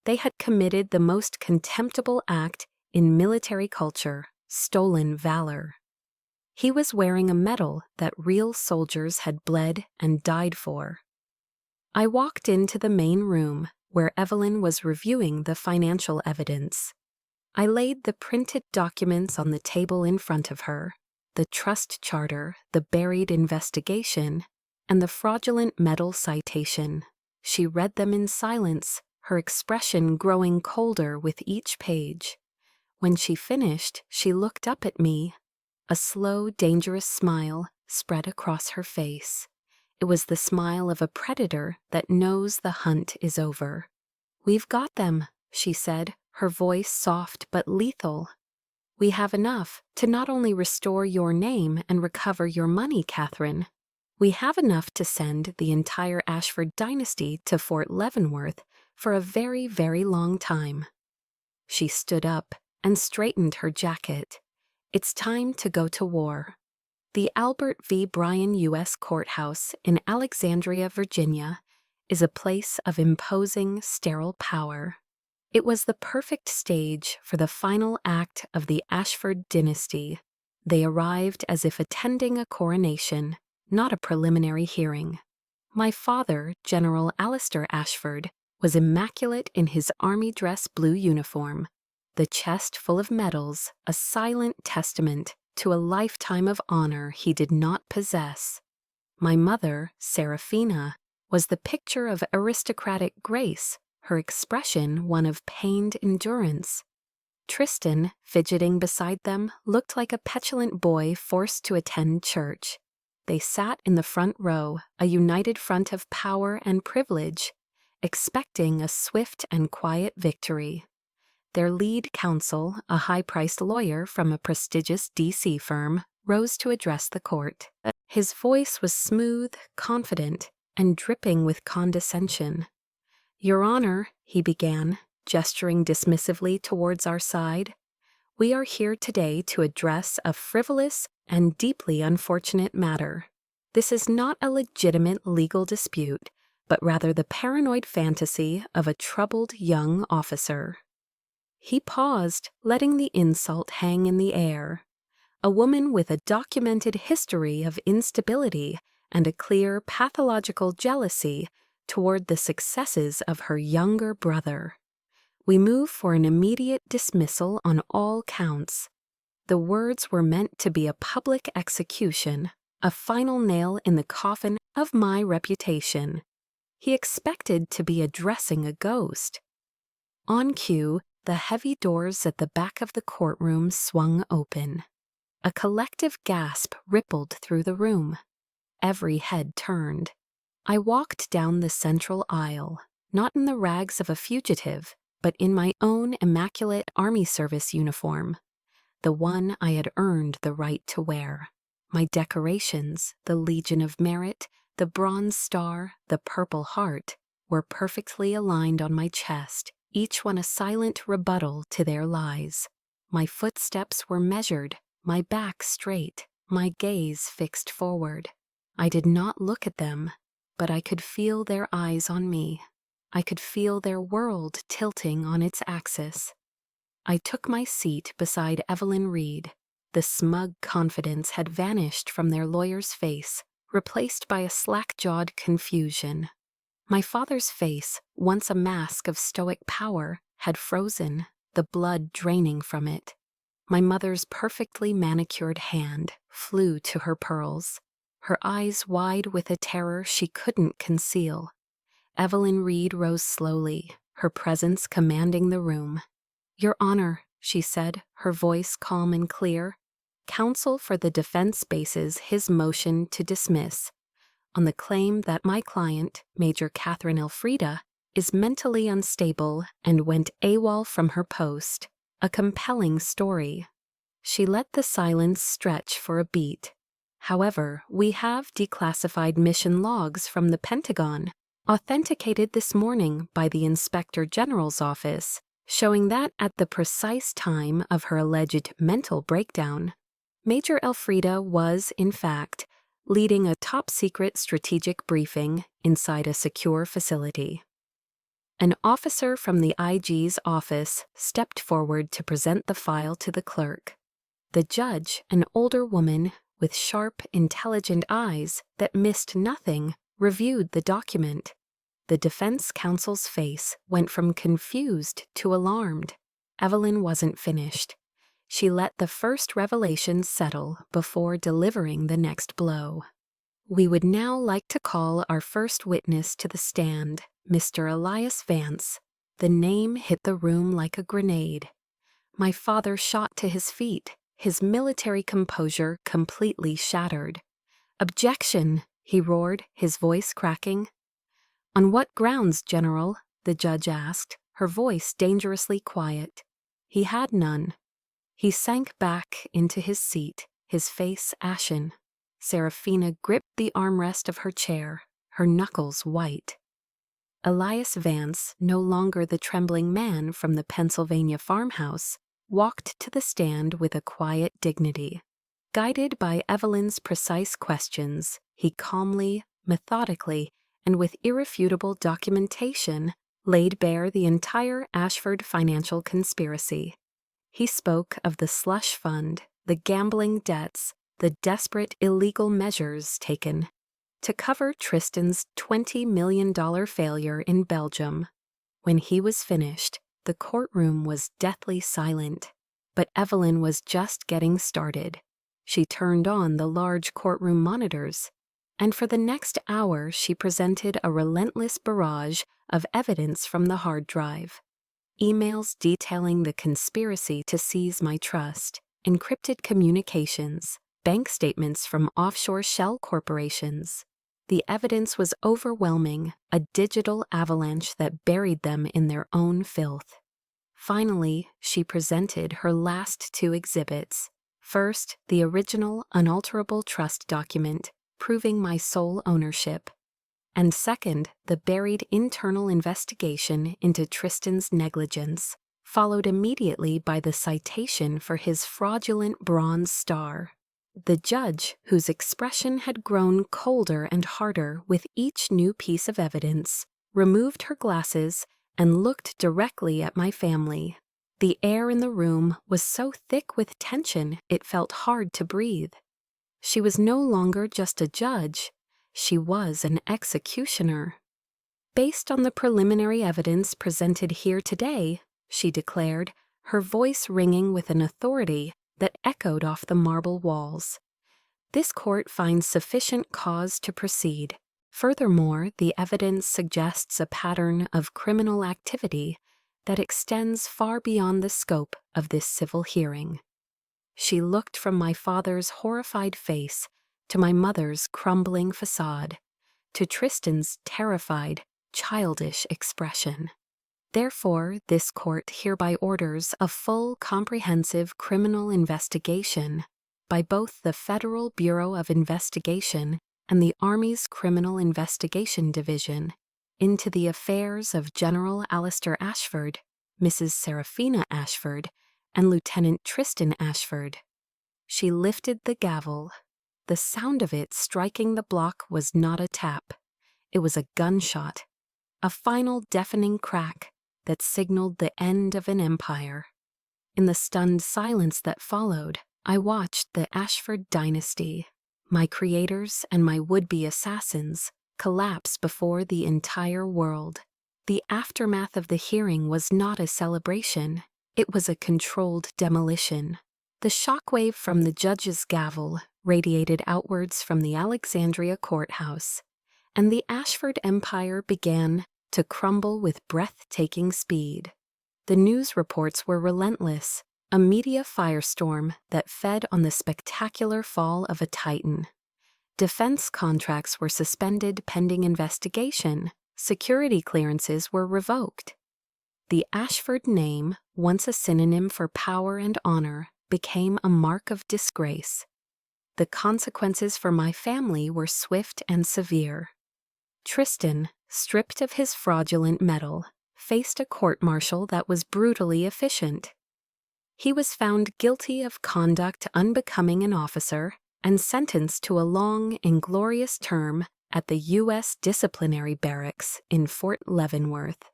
They had committed the most contemptible act in military culture, stolen valor. He was wearing a medal that real soldiers had bled and died for. I walked into the main room where Evelyn was reviewing the financial evidence. I laid the printed documents on the table in front of her, the trust charter, the buried investigation, and the fraudulent medal citation. She read them in silence, her expression growing colder with each page. When she finished, she looked up at me. A slow, dangerous smile spread across her face. It was the smile of a predator that knows the hunt is over. "We've got them," she said, her voice soft but lethal. "We have enough to not only restore your name and recover your money, Catherine. We have enough to send the entire Ashford dynasty to Fort Leavenworth for a very, very long time." She stood up and straightened her jacket. "It's time to go to war." The Albert V. Bryan U.S. Courthouse in Alexandria, Virginia, is a place of imposing, sterile power. It was the perfect stage for the final act of the Ashford dynasty. They arrived as if attending a coronation, not a preliminary hearing. My father, General Alistair Ashford, was immaculate in his army dress blue uniform, the chest full of medals, a silent testament to a lifetime of honor he did not possess. My mother, Seraphina, was the picture of aristocratic grace, her expression one of pained endurance. Tristan, fidgeting beside them, looked like a petulant boy forced to attend church. They sat in the front row, a united front of power and privilege, expecting a swift and quiet victory. Their lead counsel, a high-priced lawyer from a prestigious D.C. firm, rose to address the court. His voice was smooth, confident, and dripping with condescension. "Your Honor," he began, gesturing dismissively towards our side, "we are here today to address a frivolous and deeply unfortunate matter. This is not a legitimate legal dispute, but rather the paranoid fantasy of a troubled young officer." He paused, letting the insult hang in the air. A woman with a documented history of instability and a clear pathological jealousy toward the successes of her younger brother. "We move for an immediate dismissal on all counts." The words were meant to be a public execution, a final nail in the coffin of my reputation. He expected to be addressing a ghost. On cue, the heavy doors at the back of the courtroom swung open. A collective gasp rippled through the room. Every head turned. I walked down the central aisle, not in the rags of a fugitive, but in my own immaculate Army Service uniform, the one I had earned the right to wear. My decorations, the Legion of Merit, the Bronze Star, the Purple Heart, were perfectly aligned on my chest, each one a silent rebuttal to their lies. My footsteps were measured, my back straight, my gaze fixed forward. I did not look at them, but I could feel their eyes on me. I could feel their world tilting on its axis. I took my seat beside Evelyn Reed. The smug confidence had vanished from their lawyer's face, replaced by a slack-jawed confusion. My father's face, once a mask of stoic power, had frozen, the blood draining from it. My mother's perfectly manicured hand flew to her pearls, her eyes wide with a terror she couldn't conceal. Evelyn Reed rose slowly, her presence commanding the room. "Your Honor," she said, her voice calm and clear, "counsel for the defense bases his motion to dismiss on the claim that my client, Major Catherine Elfrida, is mentally unstable and went AWOL from her post. A compelling story." She let the silence stretch for a beat. "However, we have declassified mission logs from the Pentagon, authenticated this morning by the Inspector General's office, showing that at the precise time of her alleged mental breakdown, Major Elfrida was, in fact, leading a top-secret strategic briefing inside a secure facility." An officer from the IG's office stepped forward to present the file to the clerk. The judge, an older woman with sharp, intelligent eyes that missed nothing, reviewed the document. The defense counsel's face went from confused to alarmed. Evelyn wasn't finished. She let the first revelation settle before delivering the next blow. "We would now like to call our first witness to the stand, Mr. Elias Vance." The name hit the room like a grenade. My father shot to his feet, his military composure completely shattered. "Objection!" he roared, his voice cracking. "On what grounds, General?" the judge asked, her voice dangerously quiet. He had none. He sank back into his seat, his face ashen. Serafina gripped the armrest of her chair, her knuckles white. Elias Vance, no longer the trembling man from the Pennsylvania farmhouse, walked to the stand with a quiet dignity. Guided by Evelyn's precise questions, he calmly, methodically, and with irrefutable documentation, laid bare the entire Ashford financial conspiracy. He spoke of the slush fund, the gambling debts, the desperate illegal measures taken to cover Tristan's $20 million failure in Belgium. When he was finished, the courtroom was deathly silent, but Evelyn was just getting started. She turned on the large courtroom monitors. and for the next hour she presented a relentless barrage of evidence from the hard drive. Emails detailing the conspiracy to seize my trust, encrypted communications, bank statements from offshore shell corporations. The evidence was overwhelming, a digital avalanche that buried them in their own filth. Finally, she presented her last two exhibits. First, the original, unalterable trust document, proving my sole ownership. And second, the buried internal investigation into Tristan's negligence, followed immediately by the citation for his fraudulent bronze star. The judge, whose expression had grown colder and harder with each new piece of evidence, removed her glasses and looked directly at my family. The air in the room was so thick with tension it felt hard to breathe. She was no longer just a judge, she was an executioner. Based on the preliminary evidence presented here today, she declared, her voice ringing with an authority that echoed off the marble walls. This court finds sufficient cause to proceed. Furthermore, the evidence suggests a pattern of criminal activity that extends far beyond the scope of this civil hearing. She looked from my father's horrified face to my mother's crumbling facade, to Tristan's terrified, childish expression. Therefore, this court hereby orders a full, comprehensive criminal investigation by both the Federal Bureau of Investigation and the Army's Criminal Investigation Division into the affairs of General Alistair Ashford, Mrs. Seraphina Ashford, and Lieutenant Tristan Ashford. She lifted the gavel. The sound of it striking the block was not a tap. It was a gunshot, a final deafening crack that signaled the end of an empire. In the stunned silence that followed, I watched the Ashford dynasty, my creators and my would-be assassins, collapse before the entire world. The aftermath of the hearing was not a celebration. It was a controlled demolition. The shockwave from the judge's gavel radiated outwards from the Alexandria courthouse, and the Ashford empire began to crumble with breathtaking speed. The news reports were relentless, a media firestorm that fed on the spectacular fall of a titan. Defense contracts were suspended pending investigation. Security clearances were revoked. The Ashford name, once a synonym for power and honor, became a mark of disgrace. The consequences for my family were swift and severe. Tristan, stripped of his fraudulent medal, faced a court-martial that was brutally efficient. He was found guilty of conduct unbecoming an officer and sentenced to a long, inglorious term at the U.S. Disciplinary Barracks in Fort Leavenworth.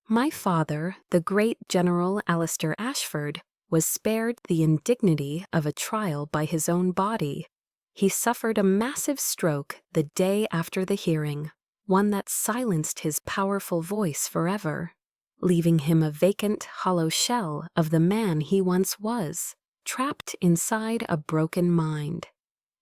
My father, the great General Alistair Ashford, was spared the indignity of a trial by his own body. He suffered a massive stroke the day after the hearing, one that silenced his powerful voice forever, leaving him a vacant, hollow shell of the man he once was, trapped inside a broken mind.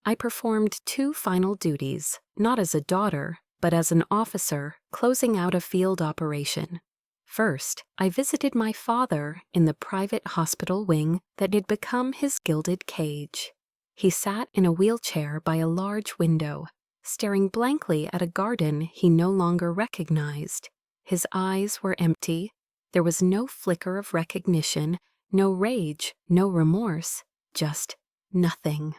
I performed two final duties, not as a daughter, but as an officer closing out a field operation. First, I visited my father in the private hospital wing that had become his gilded cage. He sat in a wheelchair by a large window, staring blankly at a garden he no longer recognized. His eyes were empty. There was no flicker of recognition, no rage, no remorse, just nothing.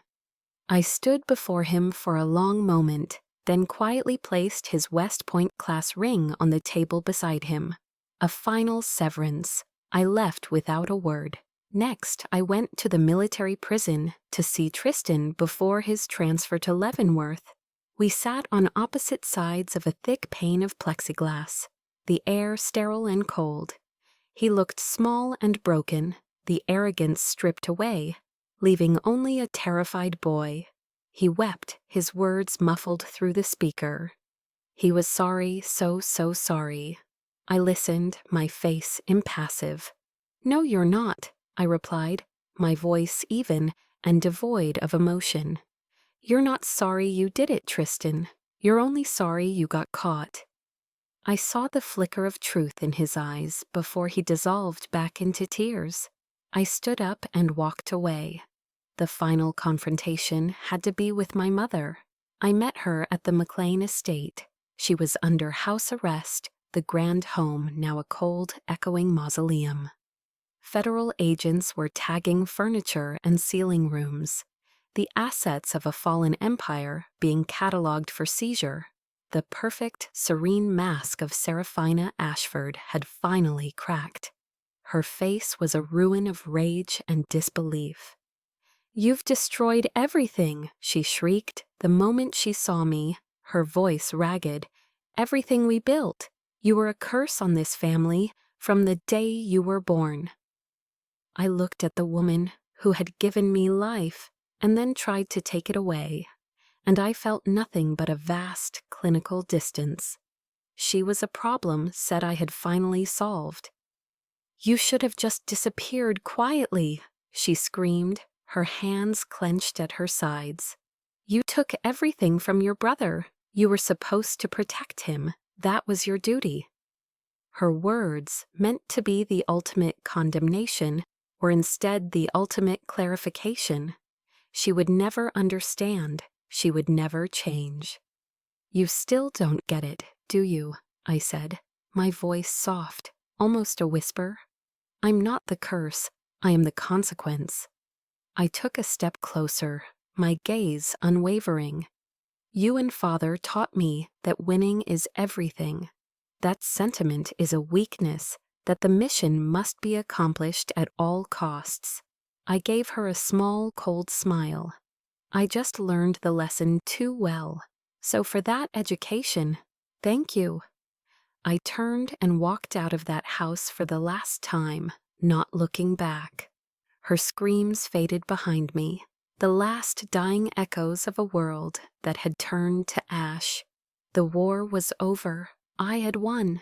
I stood before him for a long moment, then quietly placed his West Point class ring on the table beside him. A final severance. I left without a word. Next, I went to the military prison to see Tristan before his transfer to Leavenworth. We sat on opposite sides of a thick pane of plexiglass, the air sterile and cold. He looked small and broken, the arrogance stripped away, leaving only a terrified boy. He wept, his words muffled through the speaker. He was sorry, so sorry. I listened, my face impassive. "No, you're not," I replied, my voice even and devoid of emotion. You're not sorry you did it, Tristan. You're only sorry you got caught. I saw the flicker of truth in his eyes before he dissolved back into tears. I stood up and walked away. The final confrontation had to be with my mother. I met her at the McLean estate. She was under house arrest, the grand home now a cold, echoing mausoleum. Federal agents were tagging furniture and ceiling rooms, the assets of a fallen empire being catalogued for seizure. The perfect, serene mask of Seraphina Ashford had finally cracked. Her face was a ruin of rage and disbelief. "You've destroyed everything," she shrieked the moment she saw me, her voice ragged. "Everything we built. You were a curse on this family from the day you were born." I looked at the woman who had given me life and then tried to take it away, and I felt nothing but a vast clinical distance. She was a problem said I had finally solved. "You should have just disappeared quietly," she screamed, her hands clenched at her sides. "You took everything from your brother. You were supposed to protect him. That was your duty." Her words, meant to be the ultimate condemnation, were instead the ultimate clarification. She would never understand. She would never change. "You still don't get it, do you?" I said, my voice soft, almost a whisper. "I'm not the curse. I am the consequence." I took a step closer, my gaze unwavering. "You and Father taught me that winning is everything. That sentiment is a weakness, that the mission must be accomplished at all costs." I gave her a small, cold smile. "I just learned the lesson too well. So for that education, thank you." I turned and walked out of that house for the last time, not looking back. Her screams faded behind me, the last dying echoes of a world that had turned to ash. The war was over. I had won.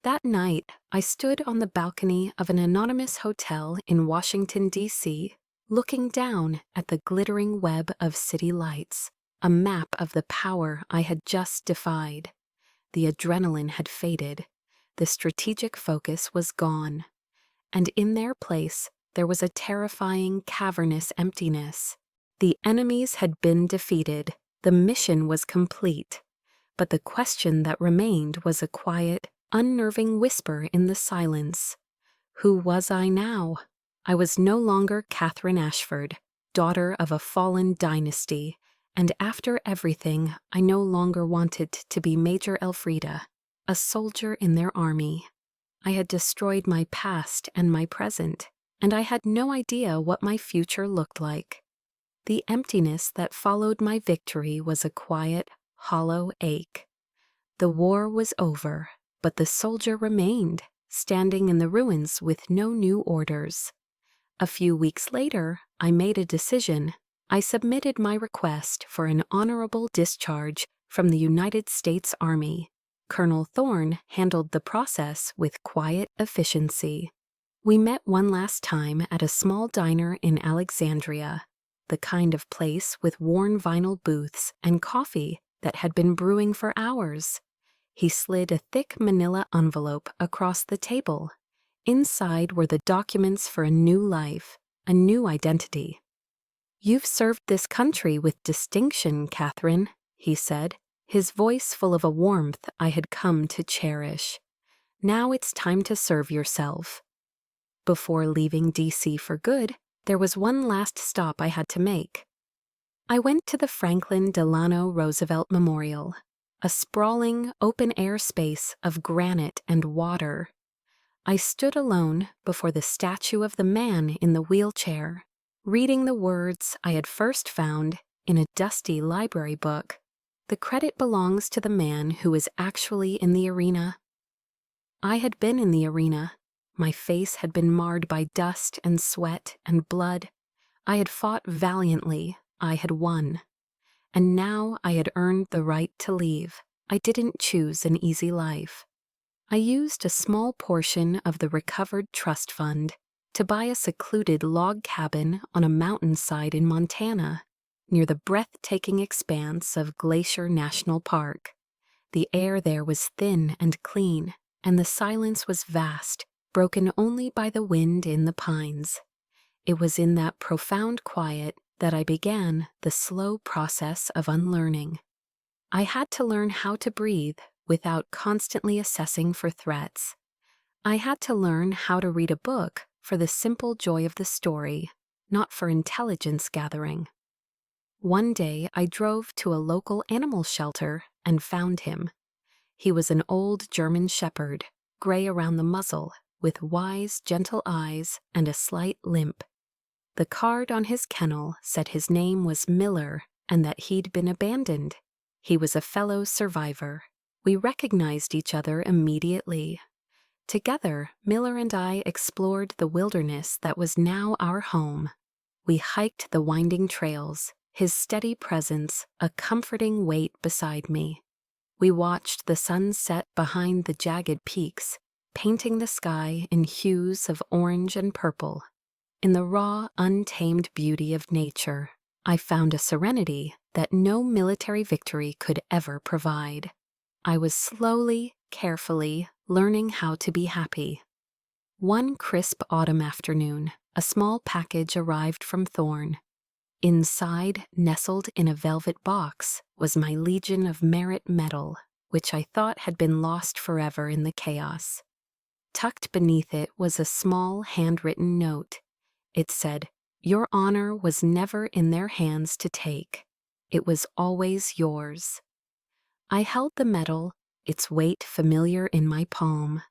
That night, I stood on the balcony of an anonymous hotel in Washington, D.C., looking down at the glittering web of city lights, a map of the power I had just defied. The adrenaline had faded. The strategic focus was gone. And in their place, there was a terrifying, cavernous emptiness. The enemies had been defeated. The mission was complete. But the question that remained was a quiet, unnerving whisper in the silence. Who was I now? I was no longer Catherine Ashford, daughter of a fallen dynasty, and after everything, I no longer wanted to be Major Elfrida, a soldier in their army. I had destroyed my past and my present, and I had no idea what my future looked like. The emptiness that followed my victory was a quiet, hollow ache. The war was over, but the soldier remained, standing in the ruins with no new orders. A few weeks later, I made a decision. I submitted my request for an honorable discharge from the United States Army. Colonel Thorne handled the process with quiet efficiency. We met one last time at a small diner in Alexandria, the kind of place with worn vinyl booths and coffee that had been brewing for hours. He slid a thick manila envelope across the table. Inside were the documents for a new life, a new identity. "You've served this country with distinction, Catherine," he said, his voice full of a warmth I had come to cherish. "Now it's time to serve yourself." Before leaving D.C. for good, there was one last stop I had to make. I went to the Franklin Delano Roosevelt Memorial, a sprawling, open-air space of granite and water. I stood alone before the statue of the man in the wheelchair, reading the words I had first found in a dusty library book. The credit belongs to the man who is actually in the arena. I had been in the arena. My face had been marred by dust and sweat and blood. I had fought valiantly. I had won. And now I had earned the right to leave. I didn't choose an easy life. I used a small portion of the recovered trust fund to buy a secluded log cabin on a mountainside in Montana. near the breathtaking expanse of Glacier National Park. The air there was thin and clean, and the silence was vast, broken only by the wind in the pines. It was in that profound quiet that I began the slow process of unlearning. I had to learn how to breathe without constantly assessing for threats. I had to learn how to read a book for the simple joy of the story, not for intelligence gathering. One day I drove to a local animal shelter and found him. He was an old German shepherd, gray around the muzzle, with wise, gentle eyes and a slight limp. The card on his kennel said his name was Miller and that he'd been abandoned. He was a fellow survivor. We recognized each other immediately. Together, Miller and I explored the wilderness that was now our home. We hiked the winding trails, his steady presence a comforting weight beside me. We watched the sun set behind the jagged peaks, painting the sky in hues of orange and purple. In the raw, untamed beauty of nature, I found a serenity that no military victory could ever provide. I was slowly, carefully learning how to be happy. One crisp autumn afternoon, a small package arrived from Thorne. Inside, nestled in a velvet box, was my Legion of Merit medal, which I thought had been lost forever in the chaos. Tucked beneath it was a small handwritten note. It said, "Your honor was never in their hands to take. It was always yours." I held the medal, its weight familiar in my palm.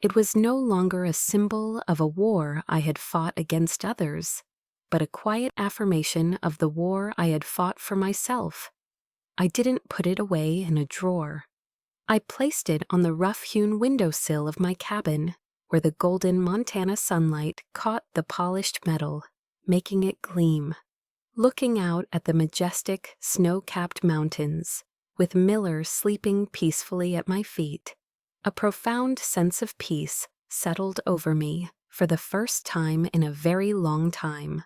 It was no longer a symbol of a war I had fought against others, but a quiet affirmation of the war I had fought for myself. I didn't put it away in a drawer. I placed it on the rough-hewn windowsill of my cabin, where the golden Montana sunlight caught the polished metal, making it gleam. Looking out at the majestic, snow-capped mountains, with Miller sleeping peacefully at my feet, a profound sense of peace settled over me for the first time in a very long time.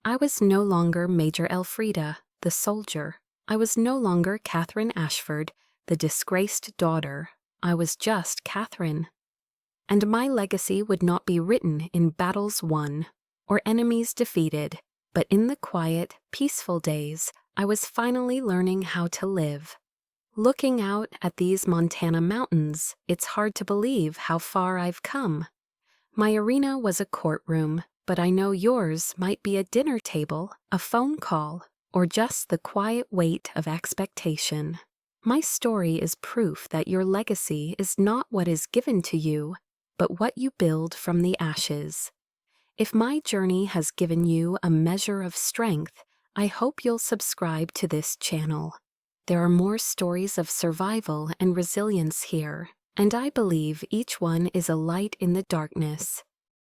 I was no longer Major Elfrida, the soldier. I was no longer Catherine Ashford, the disgraced daughter. I was just Catherine. And my legacy would not be written in battles won or enemies defeated, but in the quiet, peaceful days I was finally learning how to live. Looking out at these Montana mountains, it's hard to believe how far I've come. My arena was a courtroom, but I know yours might be a dinner table, a phone call, or just the quiet weight of expectation. My story is proof that your legacy is not what is given to you, but what you build from the ashes. If my journey has given you a measure of strength, I hope you'll subscribe to this channel. There are more stories of survival and resilience here, and I believe each one is a light in the darkness.